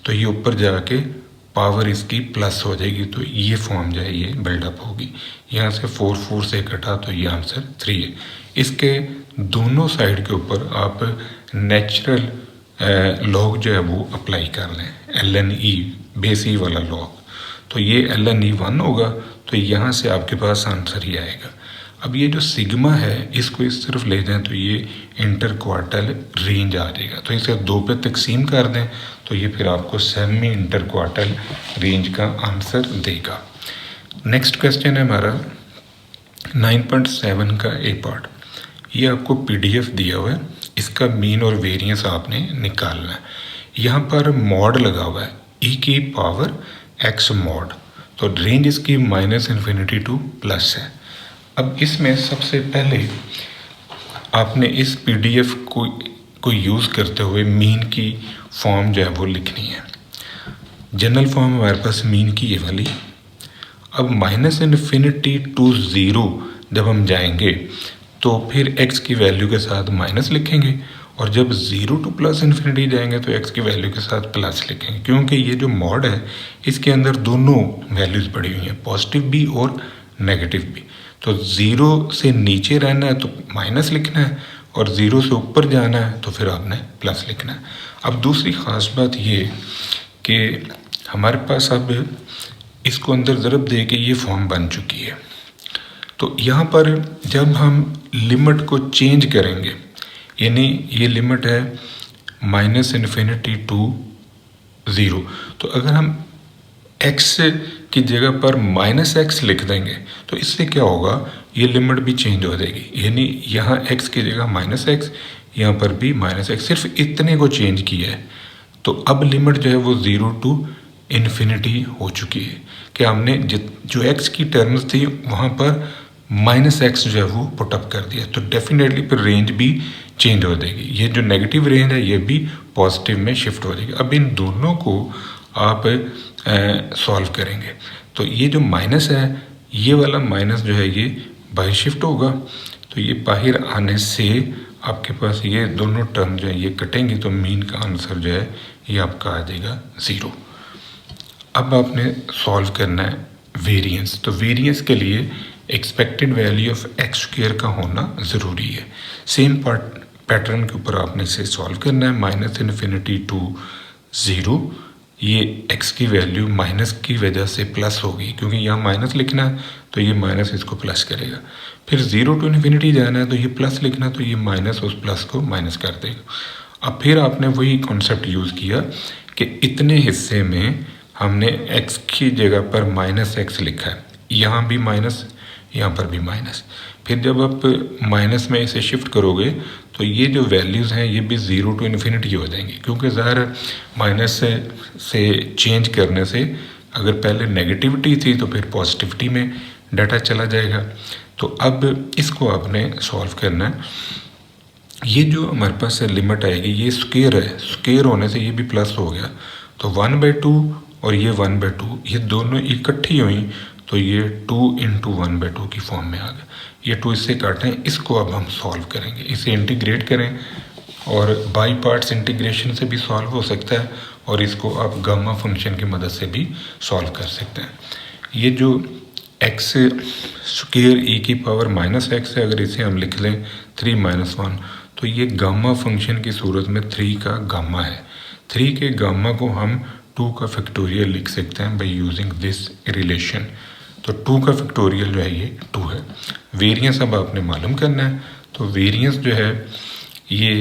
तो ये ऊपर जाके पावर इसकी प्लस हो जाएगी, तो ये फॉर्म जो है ये बिल्डअप होगी। यहाँ से 4 से कटा तो ये आंसर 3 है। इसके दोनों साइड के ऊपर आप नेचुरल लॉग जो है वो अप्लाई कर लें, ln e, बेस e वाला लॉग। तो ये ln e 1 होगा, तो यहाँ से आपके पास आंसर ही आएगा। अब ये जो सिग्मा है इसको इस तरफ ले जाएं तो ये इंटर क्वार्टल रेंज आ जाएगा। तो इसे 2 पे तकसीम कर दें तो ये फिर आपको सेमी इंटर क्वार्टल रेंज का आंसर देगा। नेक्स्ट क्वेश्चन है हमारा 9.7 का ए पार्ट। ये आपको PDF दिया हुआ है, इसका मीन और वेरिएंस आपने निकालना है। यहाँ पर मॉड लगा हुआ है e⁻x मॉड, तो रेंज इसकी -∞ टू प्लस है। अब इसमें सबसे पहले आपने इस PDF को यूज़ करते हुए मीन की फॉर्म जो है वो लिखनी है। जनरल फॉर्म हमारे पास मीन की ये वाली। अब -∞ टू 0 जब हम जाएंगे तो फिर x की वैल्यू के साथ माइनस लिखेंगे, और जब 0 टू +∞ जाएंगे तो x की वैल्यू के साथ प्लस लिखेंगे, क्योंकि ये जो मॉड है इसके अंदर दोनों वैल्यूज़ पड़ी हुई हैं, पॉजिटिव भी और नेगेटिव भी। तो 0 से नीचे रहना है तो माइनस लिखना है, और 0 से ऊपर जाना है तो फिर आपने प्लस लिखना है। अब दूसरी ख़ास बात ये कि हमारे पास अब इसको अंदर ज़रब दे के ये फॉर्म बन चुकी है। तो यहाँ पर जब हम लिमिट को चेंज करेंगे, यानी ये लिमिट है -∞ टू 0, तो अगर हम x की जगह पर -x लिख देंगे तो इससे क्या होगा, ये लिमिट भी चेंज हो जाएगी। यानी यहाँ x की जगह -x, यहाँ पर भी -x, सिर्फ इतने को चेंज किया है। तो अब लिमिट जो है वो 0 टू ∞ हो चुकी है कि हमने जो x की टर्म्स थी वहाँ पर -x जो है वो पुटअप कर दिया, तो डेफिनेटली फिर रेंज भी चेंज हो जाएगी। ये जो नेगेटिव रेंज है ये भी पॉजिटिव में शिफ्ट हो जाएगी। अब इन दोनों को आप सॉल्व करेंगे तो ये जो माइनस है, ये वाला माइनस जो है ये बाहर शिफ्ट होगा, तो ये बाहर आने से आपके पास ये दोनों टर्म जो है ये कटेंगे तो मीन का आंसर जो है ये आपका आ जाएगा 0। अब आपने सॉल्व करना है वेरिएंस। तो वेरिएंस के लिए expected value of x square का होना ज़रूरी है। सेम पैटर्न के ऊपर आपने इसे सॉल्व करना है। -∞ टू 0, ये x की वैल्यू माइनस की वजह से प्लस होगी, क्योंकि यहाँ माइनस लिखना है तो ये माइनस इसको प्लस करेगा। फिर 0 टू इन्फिनिटी जाना है तो ये प्लस लिखना, तो ये माइनस उस प्लस को माइनस कर देगा। अब फिर आपने वही कॉन्सेप्ट यूज़ किया कि इतने हिस्से में हमने x की जगह पर -x लिखा है, यहाँ भी माइनस, यहाँ पर भी माइनस। फिर जब आप माइनस में इसे शिफ्ट करोगे तो ये जो वैल्यूज़ हैं ये भी 0 टू इन्फिनिटी हो जाएंगी, क्योंकि ज़ाहिर माइनस से चेंज करने से अगर पहले नेगेटिविटी थी तो फिर पॉजिटिविटी में डाटा चला जाएगा। तो अब इसको आपने सॉल्व करना है। ये जो हमारे पास लिमिट आएगी ये स्क्वायर है, स्क्वायर होने से ये भी प्लस हो गया, तो 1/2 और ये 1/2 ये दोनों इकट्ठी हुई तो ये 2 × 1/2 की फॉर्म में आ गया। ये 2 इससे काटें, इसको अब हम सॉल्व करेंगे। इसे इंटीग्रेट करें और बाई पार्ट्स इंटीग्रेशन से भी सॉल्व हो सकता है और इसको आप गामा फंक्शन की मदद से भी सॉल्व कर सकते हैं। ये जो x स्क्वायर e की पावर -x है, अगर इसे हम लिख लें 3 - 1 तो ये गामा फंक्शन की सूरत में 3 का गामा है। 3 के गामा को हम 2 का फैक्टोरियल लिख सकते हैं बाई यूजिंग दिस रिलेशन। तो 2 का फैक्टोरियल जो है ये 2 है। वेरिएंस अब आपने मालूम करना है, तो वेरिएंस जो है ये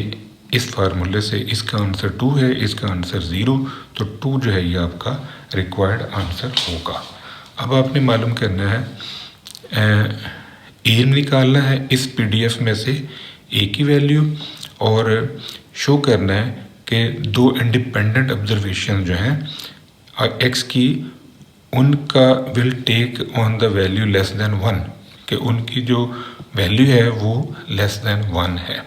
इस फार्मूले से इसका आंसर 2 है, इसका आंसर 0, तो 2 जो है ये आपका रिक्वायर्ड आंसर होगा। अब आपने मालूम करना है ए निकालना है इस PDF में से ए की वैल्यू और शो करना है कि 2 इंडिपेंडेंट ऑब्जर्वेशन जो हैं एक्स की उनका will take on the value less than 1, कि उनकी जो वैल्यू है वो लेस देन 1 है।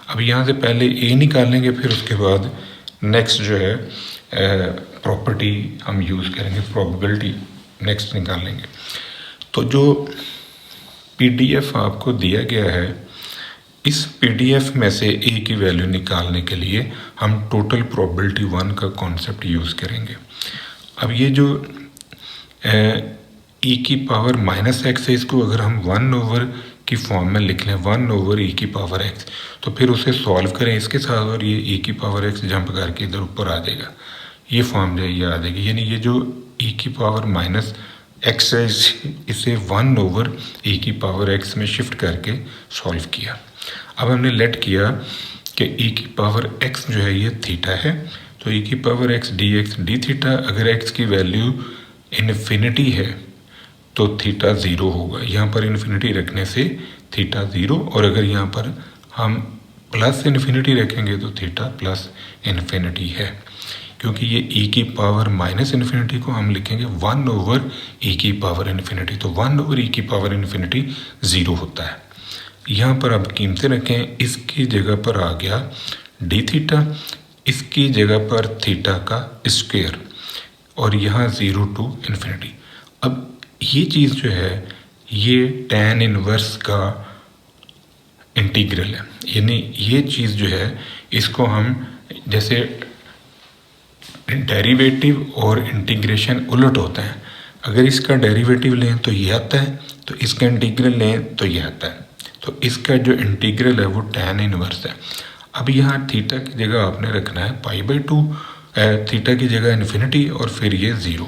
अब यहाँ से पहले ए निकालेंगे, फिर उसके बाद नेक्स्ट जो है प्रॉपर्टी हम यूज़ करेंगे, प्रोबेबिलिटी नेक्स्ट निकालेंगे। तो जो PDF आपको दिया गया है इस PDF में से ए की वैल्यू निकालने के लिए हम टोटल प्रोबेबिलिटी 1 का कॉन्सेप्ट यूज़ करेंगे। अब ये जो e की पावर -x है, इसको अगर हम 1/, की फॉर्म में लिख लें 1/e की पावर x, तो फिर उसे सॉल्व करें इसके साथ और ये e की पावर x जंप करके इधर ऊपर आ जाएगा, ये फॉर्म जो है ये आ जाएगी। यानी ये जो e की पावर -x है इसे 1/e की पावर x में शिफ्ट करके सॉल्व किया। अब हमने लेट किया कि e की पावर x जो है ये थीटा है, तो e की power x dx d theta, अगर x की वैल्यू इन्फिनिटी है तो थीटा 0 होगा। यहाँ पर इन्फिनिटी रखने से थीटा 0, और अगर यहाँ पर हम प्लस इन्फिनिटी रखेंगे तो थीटा प्लस इन्फिनिटी है, क्योंकि ये e की पावर -इन्फिनिटी को हम लिखेंगे 1/e की पावर इन्फिनिटी, तो 1/e की पावर इन्फिनिटी 0 होता है। यहाँ पर आप कीमतें रखें, इसकी जगह पर आ गया d थीटा, इसकी जगह पर थीटा का स्क्वायर, और यहाँ 0 टू इन्फिनिटी। अब ये चीज़ जो है ये tan इनवर्स का इंटीग्रल है, यानी ये चीज़ जो है इसको हम जैसे डेरिवेटिव और इंटीग्रेशन उलट होता है, अगर इसका डेरिवेटिव लें तो ये आता है, तो इसका इंटीग्रल लें तो ये आता है, तो इसका जो इंटीग्रल है वो tan इनवर्स है। अब यहाँ थीटा की जगह आपने रखना है π/2, थीटा की जगह इन्फिनिटी और फिर ये 0,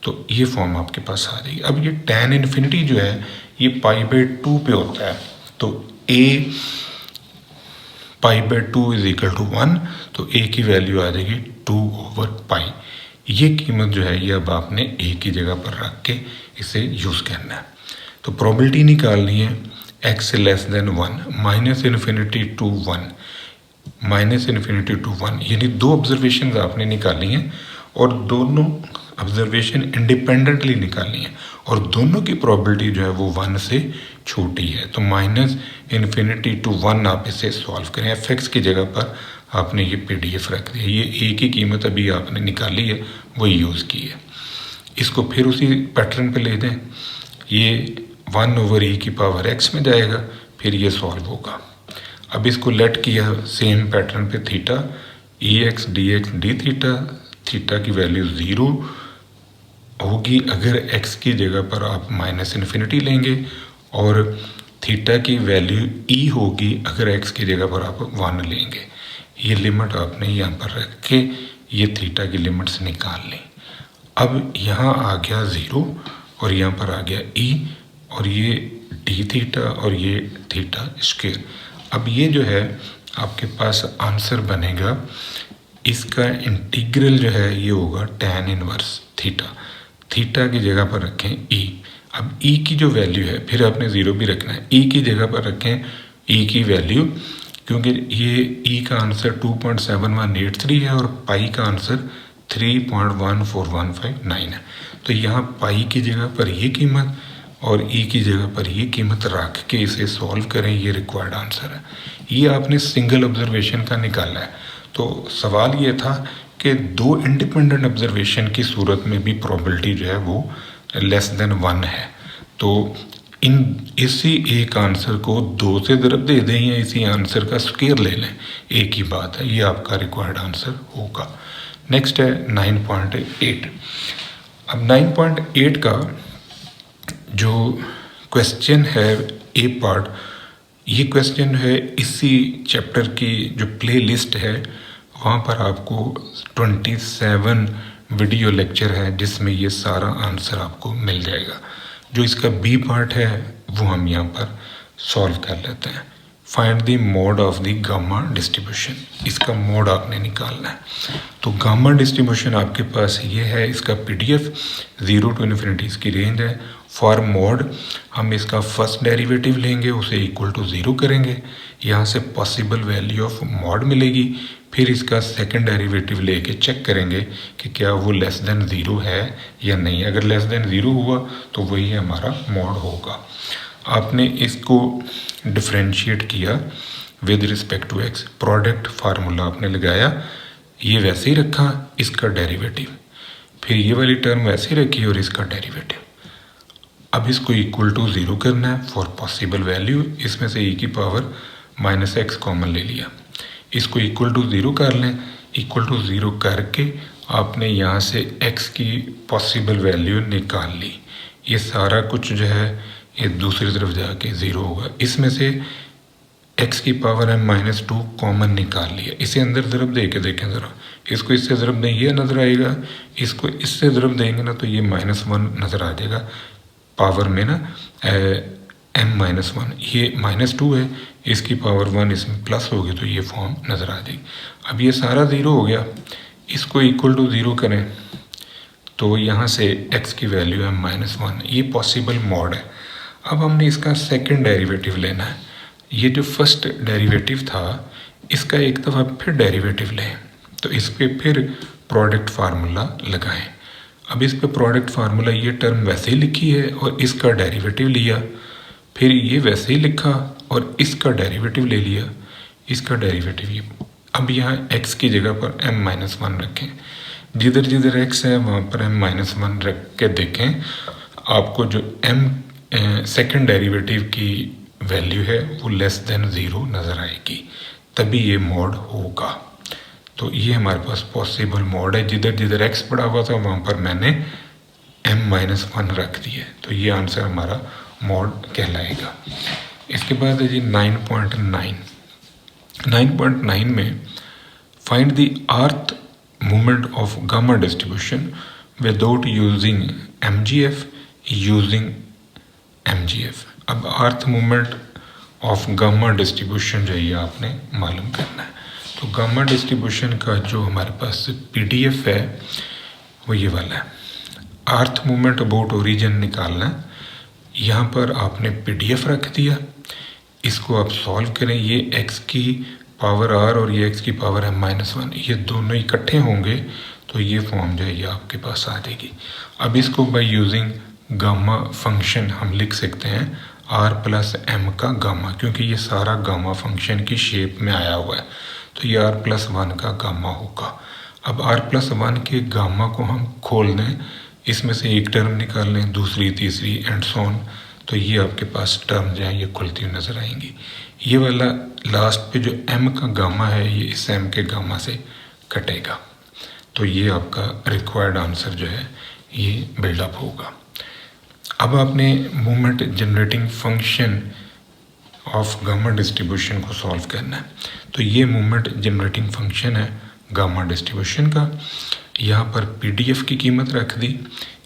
तो ये फॉर्म आपके पास आ जाएगी। अब ये tan इन्फिनिटी जो है ये π/2 पे होता है, तो a π/2 = 1, तो a की वैल्यू आ जाएगी 2/π। ये कीमत जो है ये अब आपने a की जगह पर रख के इसे यूज़ करना है। तो प्रोबेबिलिटी निकालनी है x < 1 -∞ टू 1 -∞ टू 1, यानी 2 ऑब्जर्वेशन आपने निकाली हैं और दोनों ऑब्जर्वेशन इंडिपेंडेंटली निकालनी है और दोनों की प्रोबेबिलिटी जो है वो 1 से छोटी है। तो -∞ टू 1 आप इसे सॉल्व करें। fx की जगह पर आपने ये PDF रख दिया, ये a की कीमत अभी आपने निकाली है वही यूज़ की है। इसको फिर उसी पैटर्न पे ले दें, ये 1/e की पावर x में जाएगा, फिर ये सॉल्व होगा। अब इसको लेट किया सेम पैटर्न पे theta E x D theta, theta की वैल्यू 0 होगी अगर x की जगह पर आप -∞ लेंगे, और थीटा की वैल्यू e होगी अगर x की जगह पर आप 1 लेंगे। ये लिमिट आपने यहाँ पर रख के ये थीटा की लिमिट्स निकाल ली। अब यहाँ आ गया 0 और यहाँ पर आ गया e, और ये डी थीटा और ये थीटा स्क्वायर। अब ये जो है आपके पास आंसर बनेगा, इसका इंटीग्रल जो है ये होगा tan इनवर्स थीटा। थीटा की जगह पर रखें e। अब e की जो वैल्यू है, फिर आपने 0 भी रखना है, e की जगह पर रखें e की वैल्यू, क्योंकि ये e का आंसर 2.7183 है और पाई का आंसर 3.14159 है। तो यहाँ पाई की जगह पर ये कीमत और e की जगह पर ये कीमत रख के इसे सॉल्व करें, ये रिक्वायर्ड आंसर है। ये आपने सिंगल ऑब्जर्वेशन का निकाला है। तो सवाल ये था कि 2 इंडिपेंडेंट ऑब्जर्वेशन की सूरत में भी प्रोबेबिलिटी जो है वो <1 है। तो इसी एक आंसर को 2 से ज़रब दे दें या इसी आंसर का स्क्वायर ले लें, एक ही बात है। ये आपका रिक्वायर्ड आंसर होगा। नेक्स्ट है 9.8। अब 9.8 का जो क्वेश्चन है ए पार्ट, ये क्वेश्चन है इसी चैप्टर की जो प्ले लिस्ट है वहाँ पर आपको 27 वीडियो लेक्चर है जिसमें ये सारा आंसर आपको मिल जाएगा। जो इसका बी पार्ट है वो हम यहाँ पर सॉल्व कर लेते हैं। Find the mode of the gamma distribution, इसका मोड आपने निकालना है। तो गामा डिस्ट्रीब्यूशन आपके पास ये है, इसका PDF 0 to ∞ इसकी रेंज है। फॉर मोड हम इसका फर्स्ट डेरिवेटिव लेंगे, उसे इक्वल टू 0 करेंगे, यहाँ से पॉसिबल वैल्यू ऑफ मोड मिलेगी। फिर इसका सेकंड डेरिवेटिव लेके चेक करेंगे कि क्या वो <0 है या नहीं। अगर <0 हुआ तो वही हमारा मोड होगा। आपने इसको डिफरेंशिएट किया with respect to x, product formula आपने लगाया, ये वैसे ही रखा, इसका डेरिवेटिव, फिर ये वाली टर्म वैसे ही रखी और इसका डेरिवेटिव। अब इसको इक्वल टू 0 करना है फॉर पॉसिबल वैल्यू, इसमें से e की पावर -x कॉमन ले लिया, इसको इक्वल टू 0 कर लें। इक्वल टू 0 करके आपने यहाँ से x की पॉसिबल वैल्यू निकाल ली। ये सारा कुछ जो है ये दूसरी तरफ जाके 0 होगा। इसमें से x की पावर -2 कॉमन निकाल लिया, इसे अंदर ज़रब दे के देखें ज़रा, इसको इससे ज़रब दें ये नज़र आएगा, इसको इससे ज़रब देंगे ना तो ये -1 नज़र आ जाएगा पावर में ना, m-1, ये -2 है, इसकी पावर 1 इसमें प्लस होगी तो ये फॉर्म नज़र आ जाएगी। अब ये सारा 0 हो गया, इसको इक्वल टू 0 करें तो यहाँ से x की वैल्यू है -1, ये पॉसिबल मोड है। अब हमने इसका सेकंड डेरिवेटिव लेना है। ये जो फर्स्ट डेरिवेटिव था इसका एक दफ़ा फिर डेरिवेटिव लें, तो इस पर फिर प्रोडक्ट फार्मूला लगाएं। अब इस पे प्रोडक्ट फार्मूला ये टर्म वैसे ही लिखी है और इसका डेरिवेटिव लिया, फिर ये वैसे ही लिखा और इसका डेरिवेटिव ले लिया, इसका डेरिवेटिव ये। अब यहाँ x की जगह पर m-1 रखें, जिधर जिधर x है वहाँ पर m-1 रख के देखें, आपको जो सेकंड डेरिवेटिव की वैल्यू है वो <0 नज़र आएगी, तभी ये मोड होगा। तो ये हमारे पास पॉसिबल मोड है, जिधर जिधर x पड़ा हुआ था वहाँ पर मैंने m-1 रख दिया, तो ये आंसर हमारा मोड कहलाएगा। इसके बाद है जी 9.9। 9.9 में find the earth movement of gamma distribution without using MGF, using MGF। अब earth movement of gamma distribution जो है आपने मालूम करना है। तो गामा डिस्ट्रीब्यूशन का जो हमारे पास PDF है वो ये वाला है। अर्थ मूवमेंट अबाउट ओरिजिन निकालना है, यहाँ पर आपने PDF रख दिया, इसको आप सॉल्व करें। ये x की पावर r और ये x की पावर m-1, ये दोनों इकट्ठे होंगे तो ये फॉर्म जो है ये आपके पास आ जाएगी। अब इसको बाय यूजिंग गामा फंक्शन हम लिख सकते हैं r+m का गामा, क्योंकि ये सारा गामा फंक्शन की शेप में आया हुआ है, तो ये r+1 का गामा होगा। अब r+1 के गामा को हम खोल दें, इसमें से एक टर्म निकाल लें, दूसरी तीसरी एंड सो ऑन, तो ये आपके पास टर्म जो है ये खुलती हुई नज़र आएंगी। ये वाला लास्ट पे जो m का गामा है ये इस m के गामा से कटेगा। तो ये आपका रिक्वायर्ड आंसर जो है ये बिल्डअप होगा। अब आपने moment generating function of gamma distribution को सॉल्व करना है। तो ये मोमेंट जनरेटिंग फंक्शन है गामा डिस्ट्रीब्यूशन का। यहाँ पर PDF की कीमत रख दी,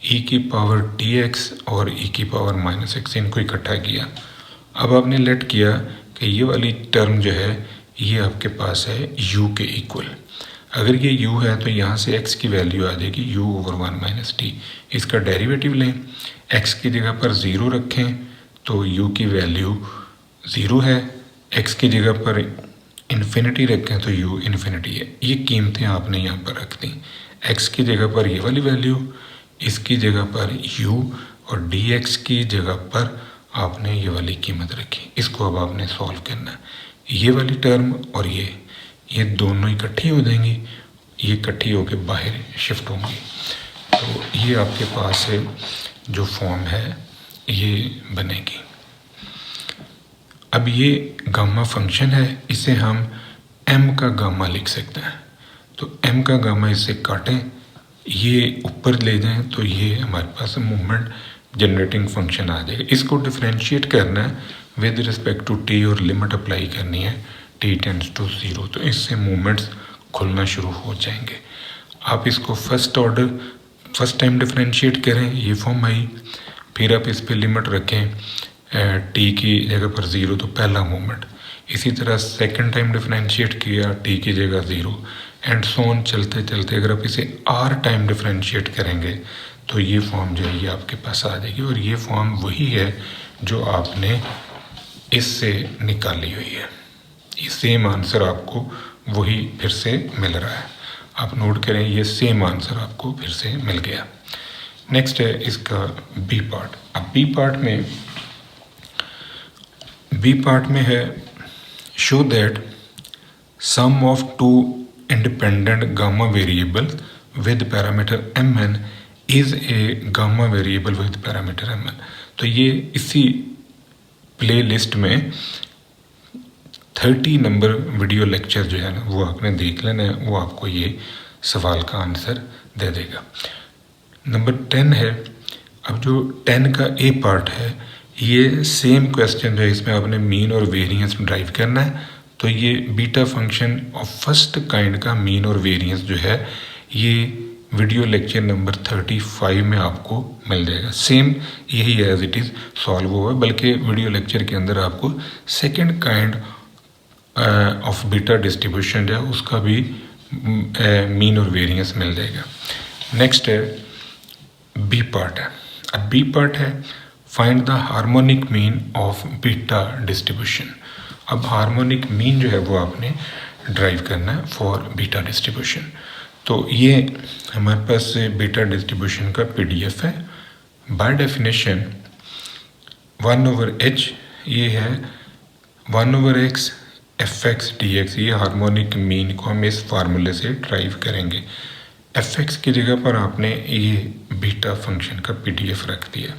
e की पावर dx और e की पावर -x, इनको इकट्ठा किया। अब आपने लेट किया कि ये वाली टर्म जो है ये आपके पास है u के इक्वल। अगर ये u है तो यहाँ से x की वैल्यू आ जाएगी u/1 - t। इसका डेरिवेटिव लें, x की जगह पर 0 रखें तो u की वैल्यू 0 है, x की जगह पर इन्फिनिटी रखें तो u इन्फिनिटी है। ये कीमतें आपने यहाँ पर रख दी। x की जगह पर ये वाली वैल्यू, इसकी जगह पर u और dx की जगह पर आपने ये वाली कीमत रखी। इसको अब आपने सॉल्व करना है। ये वाली टर्म और ये दोनों इकट्ठी हो जाएंगी, ये इकट्ठी होकर बाहर शिफ्ट होंगी। तो ये आपके पास जो फॉर्म है ये बनेगी। अब ये गामा फंक्शन है, इसे हम m का गामा लिख सकते हैं। तो m का गामा इससे काटें, ये ऊपर ले जाएं तो ये हमारे पास मोमेंट जनरेटिंग फंक्शन आ जाएगा। इसको डिफरेंशिएट करना है विद रिस्पेक्ट टू t और लिमिट अप्लाई करनी है t टेंड्स टू 0। तो इससे मोमेंट्स खुलना शुरू हो जाएंगे। आप इसको फर्स्ट टाइम डिफरेंशिएट करें, ये फॉर्म आई, फिर आप इस पर लिमिट रखें t की जगह पर 0 तो पहला मोमेंट। इसी तरह सेकंड टाइम डिफरेंशिएट किया, t की जगह 0 एंड सो ऑन चलते चलते अगर आप इसे r टाइम डिफरेंशिएट करेंगे तो ये फॉर्म जो है ये आपके पास आ जाएगी। और ये फॉर्म वही है जो आपने इससे निकाली हुई है। ये सेम आंसर आपको वही फिर से मिल रहा है। आप नोट करें, ये सेम आंसर आपको फिर से मिल गया। नेक्स्ट है इसका बी पार्ट। अब बी पार्ट में है show that sum of two independent gamma variable with parameter mn is a gamma variable with parameter mn। तो ये इसी प्ले लिस्ट में 30 नंबर वीडियो लेक्चर जो है ना वो आपने देख लेना है, वो आपको ये सवाल का आंसर दे देगा। नंबर 10 है। अब जो 10 का ए पार्ट है ये सेम क्वेश्चन जो है, इसमें आपने मीन और वेरिएंस ड्राइव करना है। तो ये beta function of first kind का मीन और वेरिएंस जो है ये वीडियो लेक्चर नंबर 35 में आपको मिल जाएगा। सेम यही एज इट इज़ सॉल्व हुआ है, बल्कि वीडियो लेक्चर के अंदर आपको second kind of beta distribution जो है उसका भी मीन और वेरिएंस मिल जाएगा। नेक्स्ट है बी पार्ट है। अब बी पार्ट है find the harmonic mean of beta distribution. अब हार्मोनिक मीन जो है वो आपने ड्राइव करना है फॉर बीटा डिस्ट्रीब्यूशन। तो ये हमारे पास बीटा डिस्ट्रीब्यूशन का PDF है। बाय डेफिनेशन 1/h ये है 1/x fx dx। ये हार्मोनिक मीन को हम इस फार्मूले से ड्राइव करेंगे। fx की जगह पर आपने ये बीटा फंक्शन का PDF रख दिया।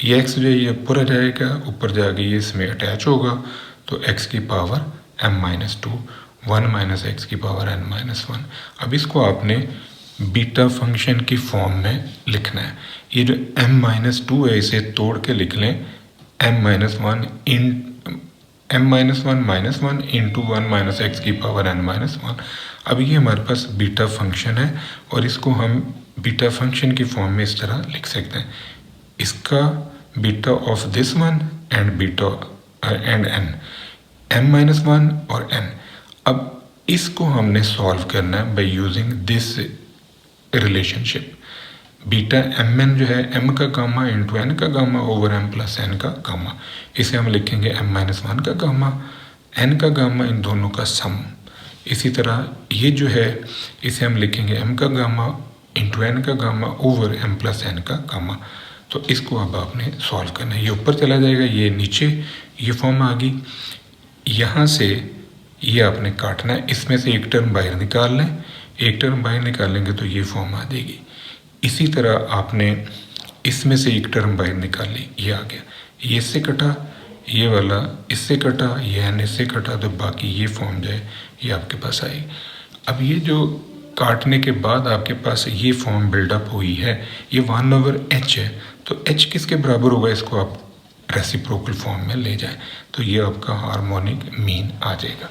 ये x जो है ये ऊपर आ जाएगा, ऊपर जाके ये इसमें अटैच होगा तो x की पावर m-2 1 - x की पावर n-1। अब इसको आपने बीटा फंक्शन की फॉर्म में लिखना है। ये जो m-2 है इसे तोड़ के लिख लें m-1 इंटू 1 - x की पावर n-1। अब ये हमारे पास बीटा फंक्शन है और इसको हम बीटा फंक्शन की फॉर्म में इस तरह लिख सकते हैं। इसका beta of this one and beta and n m-1 और n। अब इसको हमने सॉल्व करना है by using this relationship. Beta mn जो है m का गामा इंटू n का gamma over m plus n का गामा। इसे हम लिखेंगे m-1 का गामा, n का गामा, इन दोनों का सम। इसी तरह ये जो है इसे हम लिखेंगे m का गामा इंटू n का gamma over m plus n का गामा। तो इसको अब आपने सॉल्व करना है। ये ऊपर चला जाएगा, ये नीचे ये फॉर्म आ गई। यहाँ से ये आपने काटना है, इसमें से एक टर्म बाहर निकाल लें, एक टर्म बाहर निकालेंगे तो ये फॉर्म आ जाएगी। इसी तरह आपने इसमें से एक टर्म बाहर निकाल ली, ये आ गया। ये इससे कटा, ये वाला इससे कटा, ये एन इससे कटा, तो बाकी ये फॉर्म जो है ये आपके पास आई। अब ये जो काटने के बाद आपके पास ये फॉर्म बिल्डअप हुई है, ये 1/h है, तो h किसके बराबर होगा, इसको आप रेसिप्रोकल फॉर्म में ले जाएं तो ये आपका हार्मोनिक मीन आ जाएगा।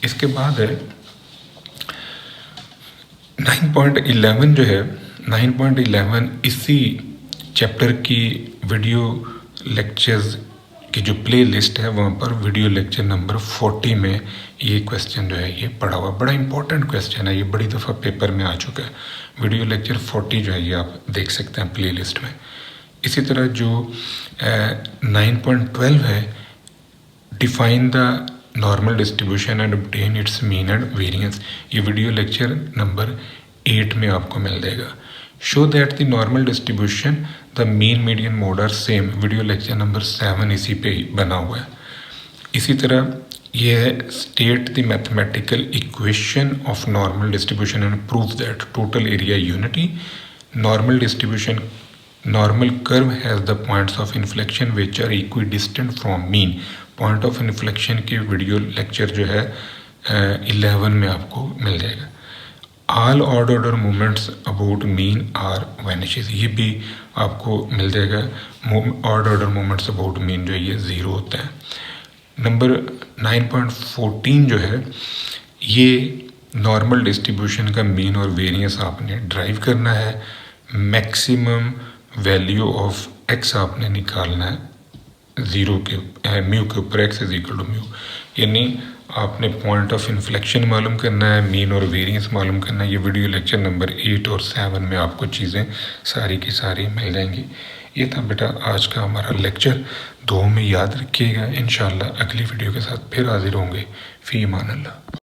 इसके बाद है 9.11 जो है, 9.11 इसी चैप्टर की वीडियो लेक्चर्स की जो प्ले लिस्ट है वहाँ पर वीडियो लेक्चर नंबर 40 में ये क्वेश्चन जो है ये पढ़ा हुआ, बड़ा इंपॉर्टेंट क्वेश्चन है, ये बड़ी दफ़ा पेपर में आ चुका है। वीडियो लेक्चर 40 जो है ये आप देख सकते हैं प्ले लिस्ट में। इसी तरह जो 9.12 है, define the normal distribution and obtain its mean and variance, ये वीडियो लेक्चर नंबर 8 में आपको मिल जाएगा। Show that the normal distribution the mean median mode are same, video lecture number 7 इसी पे ही बना हुआ है। इसी तरह ये है state the mathematical equation of normal distribution and prove that total area unity, normal distribution normal curve has the points of inflection which are equidistant from mean, point of inflection के वीडियो लेक्चर जो है 11 में आपको मिल जाएगा। All odd order movements about mean are vanishes, ये भी आपको मिल जाएगा। Odd order movements about mean जो है ये 0 होता है। नंबर 9.14 जो है ये नॉर्मल डिस्ट्रीब्यूशन का मीन और वेरिएंस आपने ड्राइव करना है। मैक्सिमम वैल्यू ऑफ एक्स आपने निकालना है 0 के म्यू के ऊपर, X is equal to mu, यानी आपने पॉइंट ऑफ इन्फ्लेक्शन मालूम करना है, मीन और वेरिएंस मालूम करना है। ये वीडियो लेक्चर नंबर 8 और 7 में आपको चीज़ें सारी की सारी मिल जाएंगी। ये था बेटा आज का हमारा लेक्चर, दुआ में याद रखिएगा। इंशाल्लाह अगली वीडियो के साथ फिर हाजिर होंगे। फ़ी अमान अल्लाह।